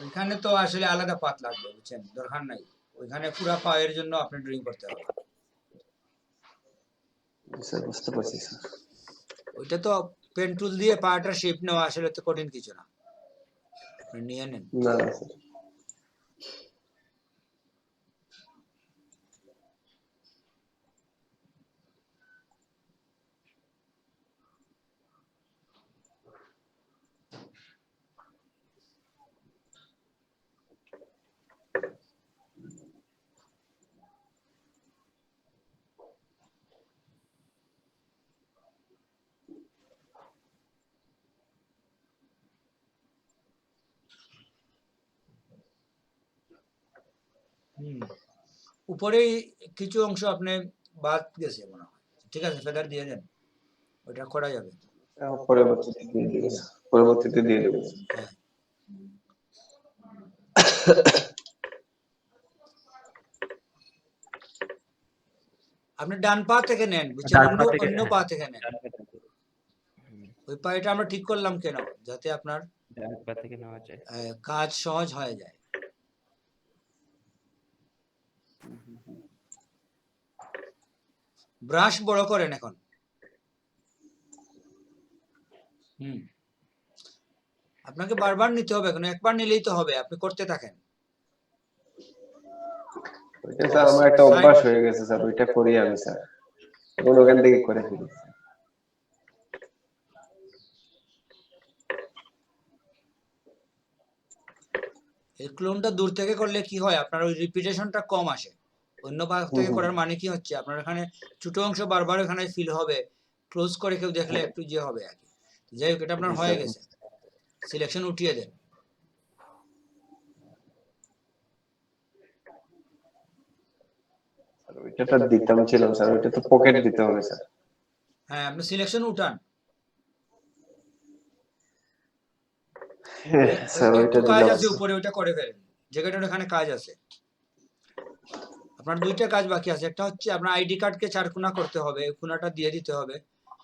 ওইখানে তো আসলে আলাদা পাত লাগবে, বুঝছেন? দরকার নাই, ওইখানে পুরা পায়ের জন্য আপনি ড্রয়িং করতে হবে। জি স্যার, বুঝতে পারছি স্যার। ওইটা তো পেন টুল দিয়ে পাটার শেপ নেওয়া আসলে তো কঠিন কিছু না, আপনি নিয়ে নেন। না না স্যার। উপরেই কিছু অংশ আপনি বাদ গেছে মনে হয়, ঠিক আছে, ফেদার দিয়ে দেন, ওইটা করা যাবে। পরবর্তীতে দিয়ে দেবো স্যার, পরবর্তীতে দিয়ে দেবো স্যার। হ্যাঁ আপনি ডান পা থেকে নেন, বুঝছেন? ডান অন্য পা থেকে, অন্য হ্যাঁ, পা থেকে নেন। ডান পা থেকে। ওই পাটা আমরা ঠিক করলাম কেন? যাতে আপনার ডান পা থেকে নেওয়া যায়। কাজ সহজ হয়ে যায়। ব্রাশ বড় করেন এখন। আপনাকে বারবার নিতে হবে, এখন একবার নিলেই তো হবে, আপনি করতে থাকেন। ওইটা স্যার আমার একটা অভ্যাস হয়ে গেছে স্যার, ওইটা করি আমি স্যার, এখন ওখান থেকে করে ফেলি। এই ক্লোনটা দূর থেকে করলে কি হয়, আপনার ওই রিপিটেশনটা কম আসে। অন্য ভাগ থেকে করার মানে কি হচ্ছে, আপনার এখানে ছোট অংশ বারবার এখানে ফিল হবে, ক্লোজ করে কেউ দেখলে একটু যে হবে আর কি। যাই হোক, এটা আপনার হয়ে গেছে, সিলেকশন উঠিয়ে দেন। ওইটা দিতাম ছিলাম স্যার, ওইটা তো পকেট দিতে হবে স্যার। হ্যাঁ আপনি সিলেকশন উঠান, স্যার ওইটা একটু কাজ দিলাম আছে উপরে, ওইটা করে ফেলেন, জায়গাটার এখানে কাজ আছে। আপনার দুইটা কাজ বাকি আছে, একটা হচ্ছে আপনার আইডি কার্ডকে চারকোনা করতে হবে, কোনাটা দিয়ে দিতে হবে,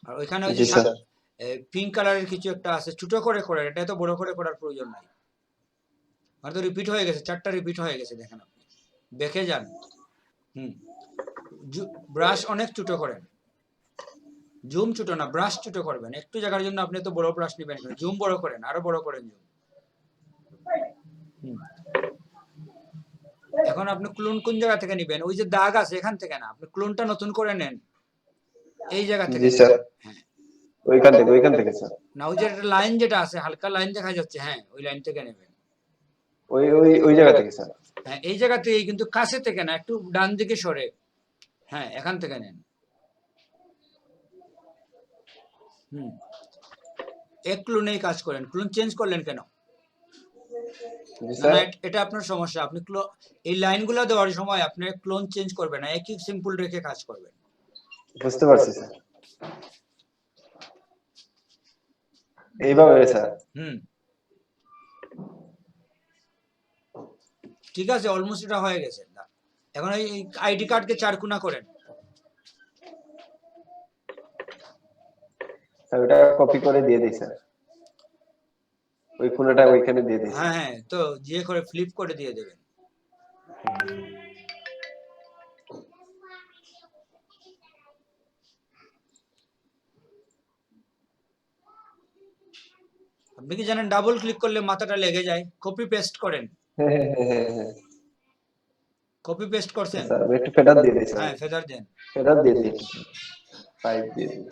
আর ওইখানে ওই যে জি স্যার। পিঙ্ক কালারের কিছু একটা আছে, ছোট করে করেন, এটা তো বড় করে করার প্রয়োজন নাই। আমার তো রিপিট হয়ে গেছে, 4টা রিপিট হয়ে গেছে, দেখেন আপনি দেখে যান। ব্রাশ অনেক ছোট করেন, জুম ছোট না, ব্রাশ ছোট করবেন, একটু জায়গার জন্য আপনি তো বড় ব্রাশ নেবেন, জুম বড় করেন, আরো বড় করেন জুম। এখন আপনি ক্লোন কোন জায়গা থেকে নেবেন? ওই যে দাগ আছে এখান থেকে না, আপনি ক্লোনটা নতুন করে নেন এই জায়গা থেকে। জি স্যার, হ্যাঁ ওইখান থেকে স্যার। না, ওই যে একটা লাইন যেটা আছে, হালকা লাইন দেখা যাচ্ছে, হ্যাঁ ওই লাইন থেকে নেবেন। ওই ওই ওই জায়গা থেকে স্যার। হ্যাঁ এই জায়গা থেকে, কিন্তু কাছে থেকে না, একটু ডান দিকে সরে, হ্যাঁ এখান থেকে নেন। এক ক্লোনেই কাজ করেন, ক্লোন চেঞ্জ করলেন কেন? জি না স্যার। না, এটা আপনার সমস্যা, আপনি এই লাইনগুলো দেওয়ার সময় আপনি ক্লোন চেঞ্জ করবেন না, একই সিম্পল রেখে কাজ করবেন। বুঝতে পারছি স্যার, এইভাবে স্যার। ঠিক আছে, অলমোস্ট এটা হয়ে গেছে। এখন এই আইডি কার্ডকে চারকোনা করেন। স্যার ওটা কপি করে দিয়ে দিই স্যার, ওই কোণাটা ওইখানে দিয়ে দিই। হ্যাঁ হ্যাঁ, তো যে করে ফ্লিপ করে দিয়ে দেবেন। আপনি কি জানেন ডাবল ক্লিক করলে মাথাটা লেগে যায়? কপি পেস্ট করেন। হ্যাঁ কপি পেস্ট করছেন? স্যার, আমি একটু ফেদার দিয়ে দিই স্যার। হ্যাঁ ফেদার দেন। ফেদার দিয়ে দিই, 5 দিয়ে দিই।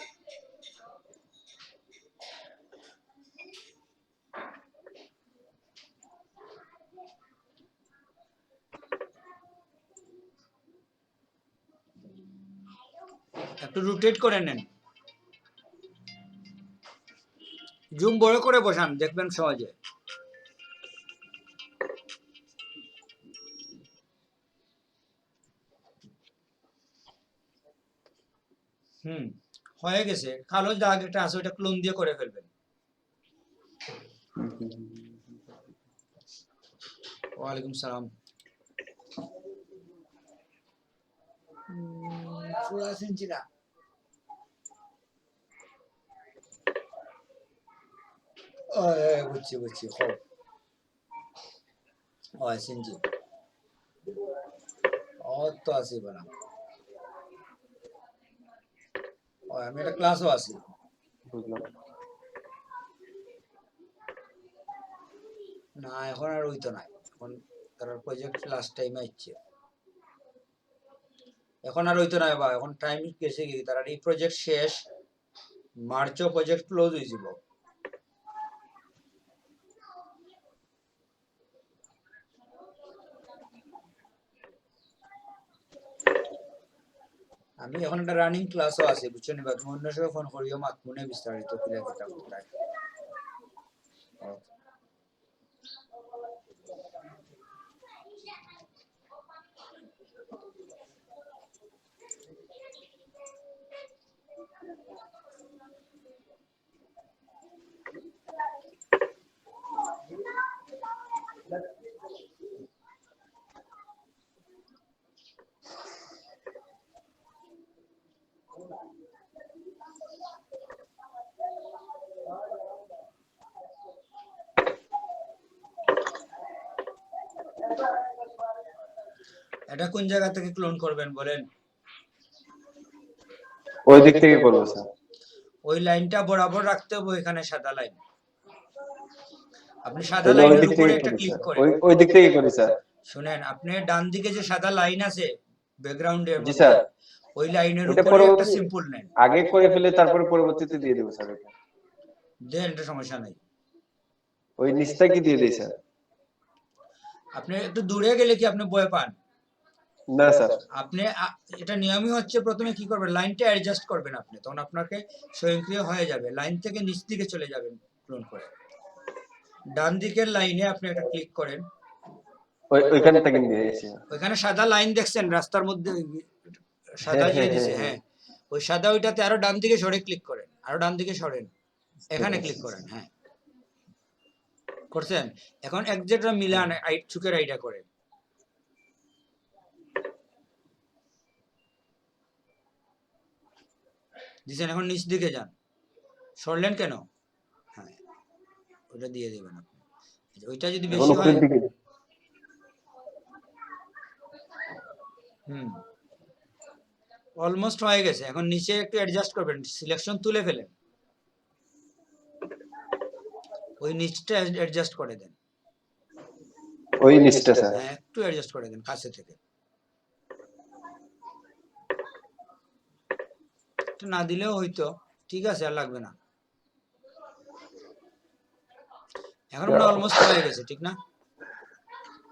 একটু রোটেট করে নেন, জুম বড় করে বসান, দেখবেন সহজে। হয়ে গেছে। কালো দাগ একটা আছে, ওটা ক্লোন দিয়ে করে ফেলবেন। ওয়ালাইকুম সালাম। ফুল আছেন চিরা? বুঝছি বুঝছি, হোক সিনজি তো আছি বলা। আমি একটা ক্লাসও আছি। বুঝলাম। না এখন আর ওই তো নাই, এখন তার প্রজেক্ট লাস্ট টাইমে আসছে, এখন আর ওই তো নাই বা এখন টাইম গেছে কি, তার এই প্রজেক্ট শেষ, মার্চও প্রজেক্ট ক্লোজ হয়ে যাব। আমি এখন একটা রানিং ক্লাসও আছে বুঝছেন, বা তুমি অন্য সময় ফোন করিও, মাতমুনে বিস্তারিত ক্লিয়ার কিতাব কোথায়। এটা কোন জায়গা থেকে ক্লোন করবেন বলেন? ওই দিক থেকে করবো স্যার। ওই লাইনটা বরাবর রাখতে হবে, এখানে সাদা লাইন, আপনি সাদা তাহলে ওই লাইনের দিক উপরে থেকে একটা করি ক্লিক স্যার, করেন। ওই দিক থেকে করি স্যার। শুনেন, আপনি ডান দিকে যে সাদা লাইন আছে ব্যাকগ্রাউন্ডের জি মধ্যে, স্যার। ওই লাইনের ওটা উপরে একটা পরবর্তী সিম্পল নেন, আগে করে ফেলে তারপরে পরবর্তীতে দিয়ে দেবো স্যার। এটা দেন, এটা সমস্যা নাই। ওই নিচটা কি দিয়ে দিই স্যার? আপনি একটু দূরে গেলে কি আপনি ভয় পান? না স্যার। আপনি এটা নিয়মই হচ্ছে, প্রথমে কি করবেন, লাইনটা অ্যাডজাস্ট করবেন আপনি, তখন আপনাকে স্বয়ংক্রিয় হয়ে যাবে, লাইন থেকে নিচ দিকে চলে যাবেন ক্লোন করে। ডান দিকের লাইনে আপনি একটা ক্লিক করেন, ওইখানে থেকে নিয়ে এসে ওইখানে সাদা লাইন দেখছেন রাস্তার মধ্যে, সাদা দিয়ে দিছে, হ্যাঁ ওই সাদা, ওইটাতে আরো ডান দিকে সরে ক্লিক করেন, আরো ডান দিকে সরেন, এখানে ক্লিক করেন, হ্যাঁ করছেন। এখন একজেক্টটা মিলান, চুকের আইডা করেন, দিছেন। এখন নিচ দিকে যান, সরলেন কেন? হ্যাঁ ওটা দিয়ে দেবেন আপনি। ওইটা যদি বেশি হয়, অলমোস্ট হয়ে গেছে। এখন নিচে একটু অ্যাডজাস্ট করবেন, সিলেকশন তুলে ফেলেন, ওই নিচটা অ্যাডজাস্ট করে দেন, ওই নিচটা স্যার। হ্যাঁ একটু অ্যাডজাস্ট করে দেন কাছে থেকে, না দিলেও হইতো, ঠিক আছে, আর লাগবে না। এখন মনে অলমোস্ট হয়ে গেছে, ঠিক না?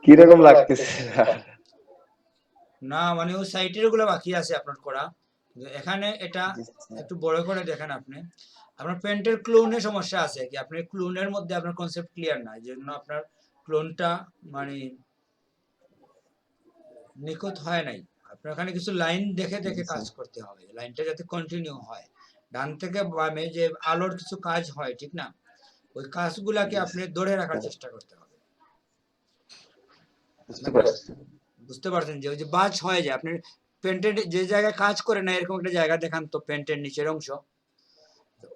কি রকম লাগতেছে? না মানে ওই সাইটের গুলো বাকি আছে আপলোড করা, এখানে এটা একটু বড় করে দেখেন আপনি। আপনার পেন্টের ক্লোনের সমস্যা আছে কি, আপনার ক্লোনের মধ্যে আপনার কনসেপ্ট ক্লিয়ার না, এই জন্য আপনার ক্লোনটা মানে নিখুঁত হয় নাই। আপনার এখানে কিছু লাইন দেখে দেখে কাজ করতে হবে, লাইনটা যাতে কন্টিনিউ হয়। ডান থেকে বামে যে আলোর কিছু কাজ হয়, ঠিক না, ওই কাজগুলাকে আপনি ধরে রাখার চেষ্টা করতে হবে। বুঝতে পারছেন যে ওই যে বাজ হয়ে যায়, আপনি পেন্টের যে জায়গায় কাজ করে না, এরকম একটা জায়গা দেখান তো, পেন্টের নিচের অংশ,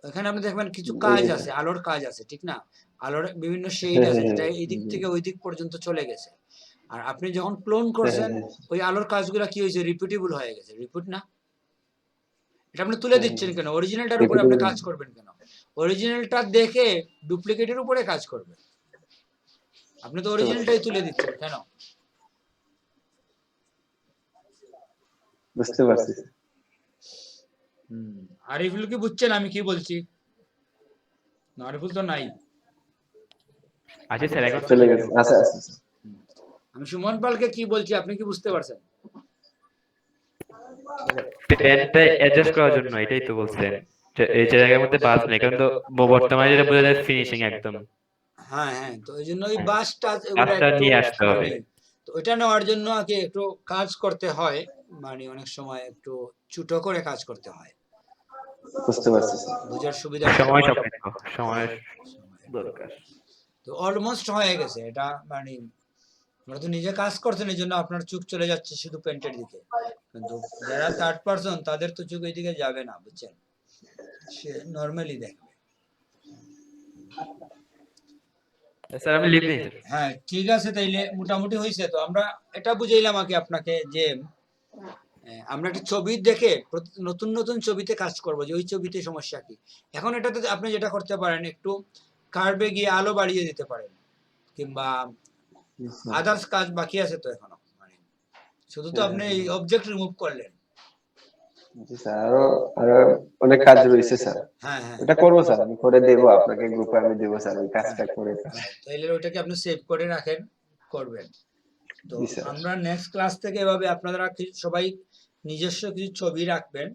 এখানে আপনি দেখবেন কিছু কাজ আছে, আলোর কাজ আছে, ঠিক না, আলোর বিভিন্ন শেড আছে, যেটা এই দিক থেকে ওই দিক পর্যন্ত চলে গেছে। আর আপনি যখন ক্লোন করছেন, ওই আলোর কাজগুলো কি হয়েছে, রিপিটেবল হয়ে গেছে, রিপিট না, এটা আপনি তুলে দিচ্ছেন কেন? অরিজিনালটার উপরে আপনি কাজ করবেন কেন? অরিজিনালটা দেখে ডুপ্লিকেটের উপরে কাজ করবেন, আপনি তো অরিজিনালটাই তুলে দিচ্ছেন কেন? বুঝতে পারছি। আরিফুল কি বুঝছেন আমি কি বলছি? না, আরিফুল তো নাই। আচ্ছা স্যার, এখন চলে গেছে। আচ্ছা আচ্ছা। আমি সুমন পালকে কি বলছি আপনি কি বুঝতে পারছেন? পেনটা অ্যাডজাস্ট করার জন্য, এটাই তো বলছেন যে এই জায়গার মধ্যে বাজ নেই, কারণ তো বর্তমানে যেটা বোঝা যায় ফিনিশিং একদম। হ্যাঁ হ্যাঁ, তো ওই জন্য ওই বাসটা বাসটা নিয়ে আসতে হবে। তো ওইটা নেওয়ার জন্য আগে একটু কাজ করতে হয়, মানে অনেক সময় একটু ছোট করে কাজ করতে হয়, বুঝতে পারছি। বুঝার সুবিধা সময় সাপেক্ষ, সময় দরকার। তো অলমোস্ট হয়ে গেছে এটা, মানে আমরা তো নিজে কাজ করছেন, এই জন্য আপনার চোখ চলে যাচ্ছে শুধু পেন্টের দিকে, কিন্তু যারা থার্ড পারসন তাদের তো চোখ এইদিকে যাবে না, বুঝছেন, সে নর্মালি দেখবে। স্যার আমি লিভ নিয়েছি। হ্যাঁ ঠিক আছে, তাইলে মোটামুটি হয়েছে। তো আমরা এটা বুঝাইলাম আগে আপনাকে যে আমরা একটা ছবি দেখে নতুন নতুন ছবিতে কাজ করব, যে ওই ছবিতে সমস্যা কি। এখন এটাতে আপনি যেটা করতে পারেন, একটু কার্ভে গিয়ে আলো বাড়িয়ে দিতে পারেন, কিংবা আদার্স কাজ বাকি আছে তো এখনো, মানে শুধু তো আপনি এই অবজেক্ট রিমুভ করলেন। জি স্যার, আরো আরো অনেক কাজ রয়েছে স্যার। হ্যাঁ হ্যাঁ এটা করবো স্যার, আমি করে দেবো আপনাকে, গ্রুপে আমি দেবো স্যার ওই কাজটা করে। তাইলে ওইটাকে আপনি সেভ করে রাখেন, করবেন। তো জি স্যার। আমরা নেক্সট ক্লাস থেকে এভাবে আপনারা সবাই নিজস্ব কিছু ছবি রাখবেন,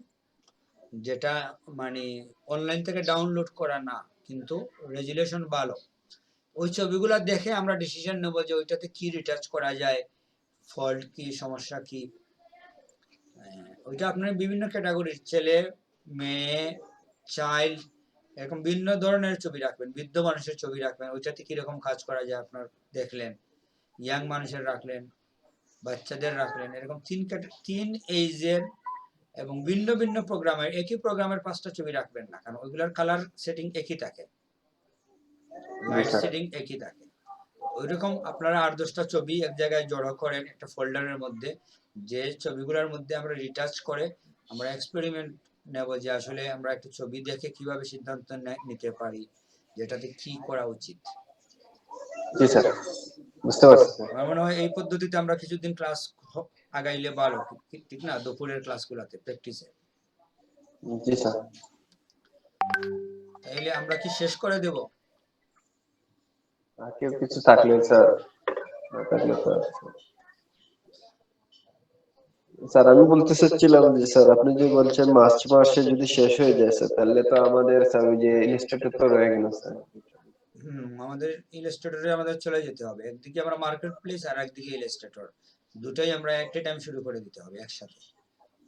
যেটা মানে অনলাইন থেকে ডাউনলোড করা না, কিন্তু রেজুলেশন ভালো। ওই ছবিগুলো দেখে আমরা ডিসিশন নেব যে ওইটাতে কি রিটাচ করা যায়, ফল্ট কি, সমস্যা কি। ওইটা আপনার বিভিন্ন ক্যাটাগরির, ছেলে, মেয়ে, চাইল্ড, এরকম বিভিন্ন ধরনের ছবি রাখবেন। বৃদ্ধ মানুষের ছবি রাখবেন, ওইটাতে কিরকম কাজ করা যায় আপনার দেখলেন। ইয়াং মানুষের রাখলেন, বাচ্চাদের রাখলেন, এরকম তিন এইজের এবং ভিন্ন ভিন্ন প্রোগ্রামের, একই প্রোগ্রামের 5টা ছবি রাখবেন না, কারণ ওইগুলোর কালার সেটিং একই থাকে, লাইট সেটিং একই থাকে। ওইরকম আপনারা 8-10টা ছবি এক জায়গায় জড়ো করেন একটা ফোল্ডারের মধ্যে, যে ছবিগুলোর মধ্যে আমরা রিটাচ করে আমরা এক্সপেরিমেন্ট নেব, যে আসলে আমরা একটা ছবি দেখে কিভাবে সিদ্ধান্ত নিতে পারি যেটাতে কি করা উচিত। জি স্যার, বুঝতে পারছি স্যার। আমার মনে হয় এই পদ্ধতিতে আমরা কিছুদিন ক্লাস আগাইলে ভালো, ঠিক না, দুপুরের ক্লাসগুলোতে প্র্যাকটিসে। জি স্যার। তাইলে আমরা কি শেষ করে দেব? আর কেউ কিছু থাকলে স্যার, থাকলে তো স্যার আমি বলতে চাচ্ছিলাম যে স্যার আপনি যে বলছেন মার্চ মাসে যদি শেষ হয়ে যায় স্যার, তাহলে তো আমাদের স্যার ওই যে ইনস্টিটিউট তো রয়ে গেল স্যার। আমাদের ইলাস্ট্রেটরে আমাদের চলে যেতে হবে, একদিকে আমরা মার্কেট প্লেস আর একদিকে ইলাস্ট্রেটর, দুটাই আমরা একটা টাইম শুরু করে দিতে হবে একসাথে,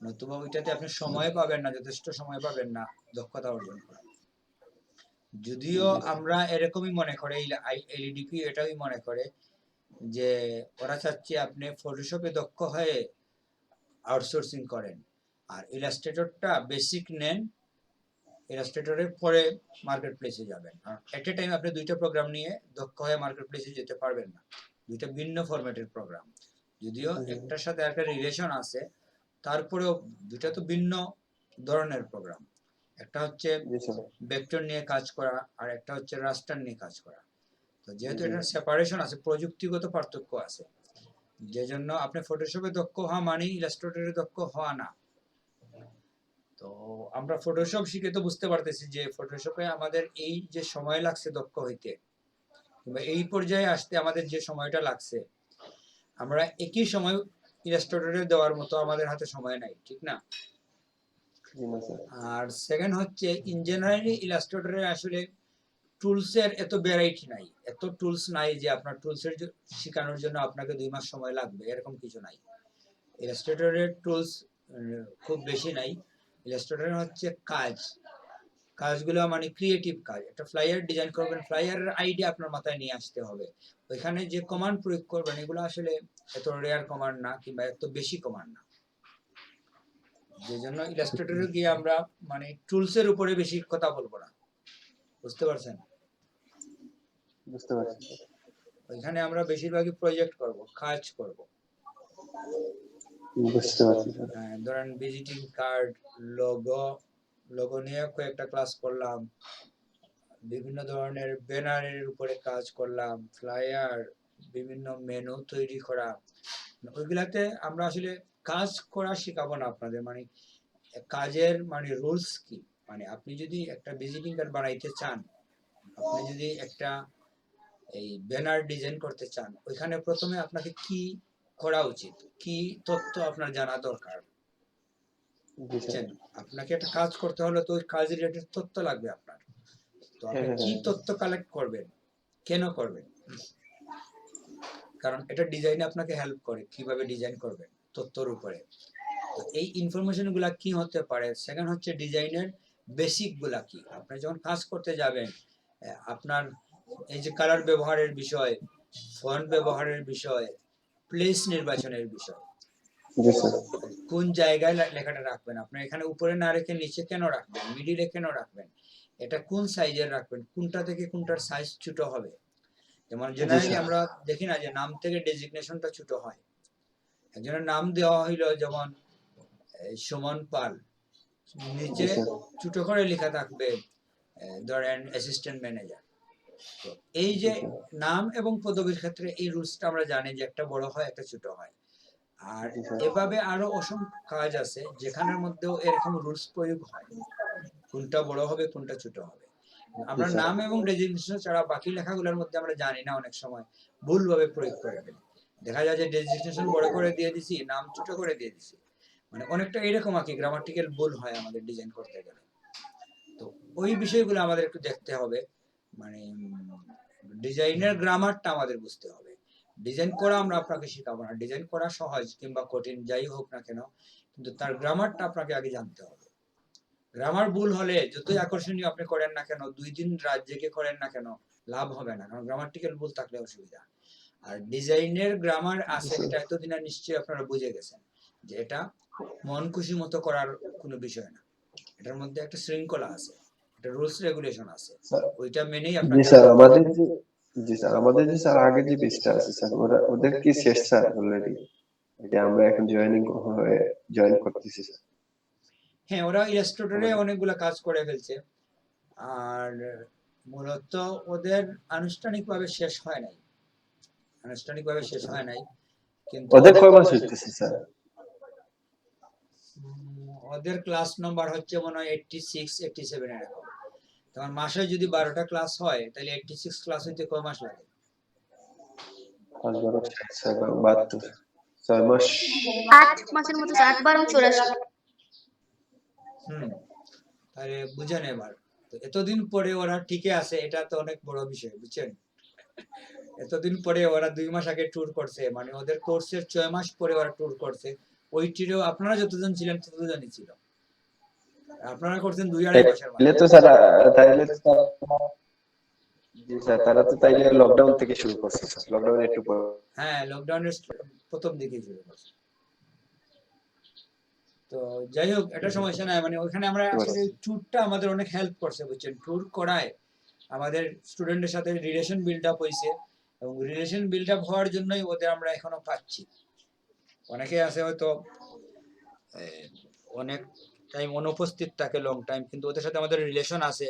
নতুবা ওইটাতে আপনি সময় পাবেন না, যথেষ্ট সময় পাবেন না দক্ষতা অর্জন করা। যদিও আমরা এরকমই মনে করে, এলইডিপি এটাই মনে করে যে ওরা চাচ্ছে আপনি ফটোশপে দক্ষ হয়ে আউটসোর্সিং করেন, আর ইলাস্ট্রেটরটা বেসিক নেন, ইলাস্ট্রেটরের পরে মার্কেট প্লেসে যাবেন। এট এ টাইম আপনি দুইটা প্রোগ্রাম নিয়ে দক্ষ হয়ে মার্কেট প্লেসে যেতে পারবেন না, দুইটা ভিন্ন ফরম্যাটের প্রোগ্রাম, যদিও একটার সাথে একটা রিলেশন আছে, তারপরেও দুইটা তো ভিন্ন ধরনের প্রোগ্রাম। একটা হচ্ছে ভেক্টর নিয়ে কাজ করা, আর একটা হচ্ছে রাস্টার নিয়ে কাজ করা। তো যেহেতু এটার সেপারেশন আছে, প্রযুক্তিগত পার্থক্য আছে, যে জন্য আপনি ফটোশপে দক্ষ হওয়া মানে ইলাস্ট্রেটরে দক্ষ হওয়া না। তো আমরা ফটোশপ শিখে তো বুঝতে পারতেছি যে ফটোশপে আমাদের এই যে সময় লাগছে দক্ষ হইতে, কিংবা এই পর্যায়ে আসতে আমাদের যে সময়টা লাগছে, আমরা একই সময় ইলাস্ট্রেটরে দেওয়ার মতো আমাদের হাতে সময় নাই, ঠিক না? আর সেকেন্ড হচ্ছে ইঞ্জিনিয়ারিং ইলাস্ট্রেটরে আসলে টুলসের এত ভ্যারাইটি নাই, এত টুলস নাই যে আপনার টুলসের শেখানোর জন্য আপনাকে 2 মাস সময় লাগবে, এরকম কিছু নাই। ইলাস্ট্রেটরের টুলস খুব বেশি নাই। ইলাস্ট্রেটর হচ্ছে কাজগুলো মানে ক্রিয়েটিভ কাজ। একটা ফ্লায়ার ডিজাইন করবেন, ফ্লায়ারের আইডিয়া আপনার মাথায় নিয়ে আসতে হবে, ওইখানে যে কমান্ড প্রয়োগ করবেন এগুলো আসলে এত রেয়ার কমান্ড না, কিংবা এত বেশি কমান্ড না, যে জন্য ইলাস্ট্রেটরে গিয়ে আমরা মানে টুলসের উপরে বেশি কথা বলবো না, বুঝতে পারছেন? বুঝতে পারছি। ওইখানে আমরা বেশিরভাগই প্রজেক্ট করব, কাজ করব। বুঝতে পারছি। ধরেন ভিজিটিং কার্ড, লোগো নিয়ে কয়েকটা ক্লাস করলাম, বিভিন্ন ধরনের ব্যানারের উপরে কাজ করলাম, ফ্লায়ার, বিভিন্ন মেনু তৈরি করা। ওইগুলাতে আমরা আসলে কাজ করা শেখাবো না আপনাদের, মানে কাজের মানে রুলস কি, মানে আপনি যদি একটা ভিজিটিং কার্ড বানাইতে চান, আপনি যদি একটা এই ব্যানার ডিজাইন করতে চান, ওইখানে প্রথমে আপনাকে কি করা উচিত, কি তথ্য আপনার জানা দরকার, বুঝছেন? আপনাকে একটা কাজ করতে হলে তো ওই কাজ রিলেটেড তথ্য লাগবে আপনার, তো আপনি কি তথ্য কালেক্ট করবেন, কেন করবেন, কারণ এটা ডিজাইনে আপনাকে হেল্প করে কিভাবে ডিজাইন করবেন তথ্যের উপরে। তো এই ইনফরমেশন গুলা কি হতে পারে। সেকেন্ড হচ্ছে ডিজাইনের বেসিক গুলা কি, আপনি যখন কাজ করতে যাবেন আপনার এই যে কালার ব্যবহারের বিষয়, ফন্ট ব্যবহারের বিষয়, প্লেস নির্বাচনের বিষয়। জি স্যার। কোন জায়গায় লেখাটা রাখবেন, আপনি এখানে উপরে না রেখে নিচে কেন রাখবেন, মিডিলে কেন রাখবেন, এটা কোন সাইজের রাখবেন, কোনটা থেকে কোনটার সাইজ ছোট হবে। যেমন জেনারেলি আমরা দেখি না যে নাম থেকে ডেজিগনেশনটা ছোট হয়। একজনের নাম দেওয়া হইলো যেমন সুমন পাল, নিচে ছোট করে লেখা থাকবে ধরেন অ্যাসিস্ট্যান্ট ম্যানেজার। তো এই যে নাম এবং পদবীর ক্ষেত্রে এই রুলসটা আমরা জানি যে একটা বড় হয় একটা ছোট হয়। আর এভাবে আরো অসংখ্য কাজ আছে যেখানের মধ্যেও এরকম রুলস প্রয়োগ হয়, কোনটা বড় হবে কোনটা ছোট হবে। আমরা নাম এবং ডেজিগনেশন ছাড়া বাকি লেখাগুলোর মধ্যে আমরা জানি না, অনেক সময় ভুলভাবে প্রয়োগ করে ফেলি। দেখা যায় যে ডেজিগনেশন বড় করে দিয়ে দিছি, নাম ছোট করে দিয়ে দিছি, মানে অনেকটা এরকম আর কি গ্রামাটিক্যাল ভুল হয় আমাদের ডিজাইন করতে গেলে। তো ওই বিষয়গুলো আমাদের একটু দেখতে হবে, মানে ডিজাইনের গ্রামারটা আমাদের বুঝতে হবে। ডিজাইন করা আমরা আপনাকে শেখাবো না, ডিজাইন করা সহজ কিংবা কঠিন যাই হোক না কেন, কিন্তু তার গ্রামারটা আপনাকে আগে জানতে হবে। গ্রামার ভুল হলে যতই আকর্ষণীয় আপনি করেন না কেন, 2 দিন রাত জেগে করেন না কেন, লাভ হবে না, কারণ গ্রামাটিক্যাল ভুল থাকলে অসুবিধা। আর ডিজাইনের গ্রামার আছে, এটা এতদিন নিশ্চয়ই আপনারা বুঝে গেছেন যে এটা মন খুশি মতো করার কোনো বিষয় না, এটার মধ্যে একটা শৃঙ্খলা আছে, একটা রুলস রেগুলেশন আছে, ওইটা মেনেই জি আপনাকে। স্যার, আমাদের যে আমাদের যে স্যার আগে যে বেচটা আছে স্যার, ওদের কি শেষ স্যার অলরেডি? এটা আমরা এখন জয়েন করতেছি স্যার। হ্যাঁ, ওরা ইলাস্ট্রেটরে অনেকগুলো কাজ করে ফেলছে, আর মূলত ওদের আনুষ্ঠানিকভাবে শেষ হয় নাই, কিন্তু ওদের কয় মাস হইতেছে স্যার? ওদের ক্লাস নাম্বার হচ্ছে মনে হয় 86 87 এরকম। তখন মাসে যদি 12টা ক্লাস হয় তাহলে 86 ক্লাস হইতে কয় মাস লাগে? 5 12 60 72 6 মাস। 8 মাসের মতো 8 12 84। তাহলে বুঝেন এবার। তো এতদিন পরে ওরা টিকে আছে, এটা তো অনেক বড় বিষয়, বুঝছেন? এতদিন পরে ওরা 2 মাস আগে ট্যুর করছে, মানে ওদের কোর্সের 6 মাস পরে ওরা ট্যুর করছে। ওই ট্যুরেও আপনারা যতজন ছিলেন ততজনই ছিল, আপনারা করছেন 2-2.5 মাসের তাহলে মাঝে। তো স্যার, জি স্যার, তারা তো তাইলে লকডাউন থেকে শুরু করছে স্যার, লকডাউন একটু পর। হ্যাঁ, লকডাউনের প্রথম দিকে শুরু করছে। তো যাই হোক, এটা সমস্যা নাই, মানে ওখানে আমরা আসলে ট্যুরটা আমাদের অনেক হেল্প করছে, বুঝছেন? ট্যুর করায় আমাদের স্টুডেন্টের সাথে রিলেশন বিল্ড আপ হয়েছে, এবং রিলেশন বিল্ড আপ হওয়ার জন্যই ওদের আমরা এখনো পাচ্ছি। অনেকে আছে হয়তো অনেক টাইম অনুপস্থিত থাকে, লং টাইম, কিন্তু ওদের সাথে আমাদের রিলেশন আছে,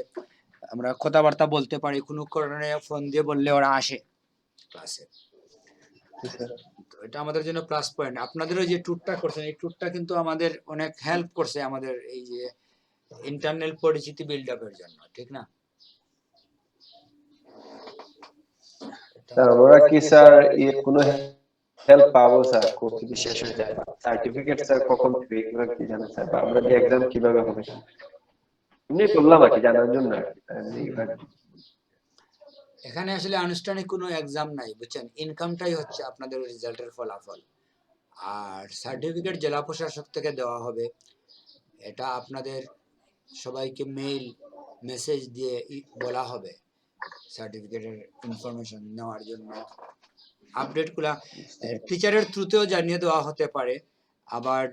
আমরা কথাবার্তা বলতে পারি, কোনো কারণে ফোন দিয়ে বললে ওরা আসে ক্লাসে। তো এটা আমাদের জন্য প্লাস পয়েন্ট। আপনাদেরও যে ট্যুরটা করছেন, এই ট্যুরটা কিন্তু আমাদের অনেক হেল্প করছে আমাদের এই যে ইন্টারনাল পরিচিতি বিল্ড আপের জন্য, ঠিক না? স্যার আমরা কি স্যার কোনো হেল্প পাবো স্যার, কোর্স যদি শেষ হয়ে যায়? সার্টিফিকেট স্যার কখন পেয়ে কিভাবে কি জানেন স্যার, বা আমরা এক্সাম কিভাবে হবে? এমনি করলাম আর কি জানার জন্য আর কি। এখানে আসলে আনুষ্ঠানিক কোনো এক্সাম নাই, বুঝছেন? ইনকামটাই হচ্ছে আপনাদের রেজাল্টের ফলাফল। আর সার্টিফিকেট জেলা প্রশাসক থেকে দেওয়া হবে, এটা আপনাদের সবাইকে মেসেজ দিয়ে বলা হবে সার্টিফিকেটের ইনফরমেশন নেওয়ার জন্য। আপডেটগুলা টিচারের থ্রুতেও জানিয়ে দেওয়া হতে পারে, আবার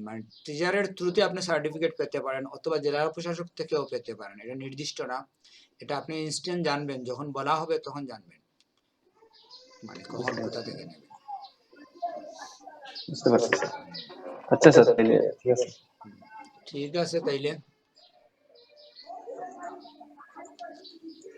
মানে টিচারের থ্রুতে আপনি সার্টিফিকেট পেতে পারেন, অথবা জেলা প্রশাসক থেকেও পেতে পারেন, এটা নির্দিষ্ট না, এটা আপনি ইনস্ট্যান্ট জানবেন, যখন বলা হবে তখন জানবেন, মানে কখন কোথা থেকে নেবেন। বুঝতে পারছি স্যার। আচ্ছা স্যার, তাইলে ঠিক আছে। ঠিক আছে তাইলে।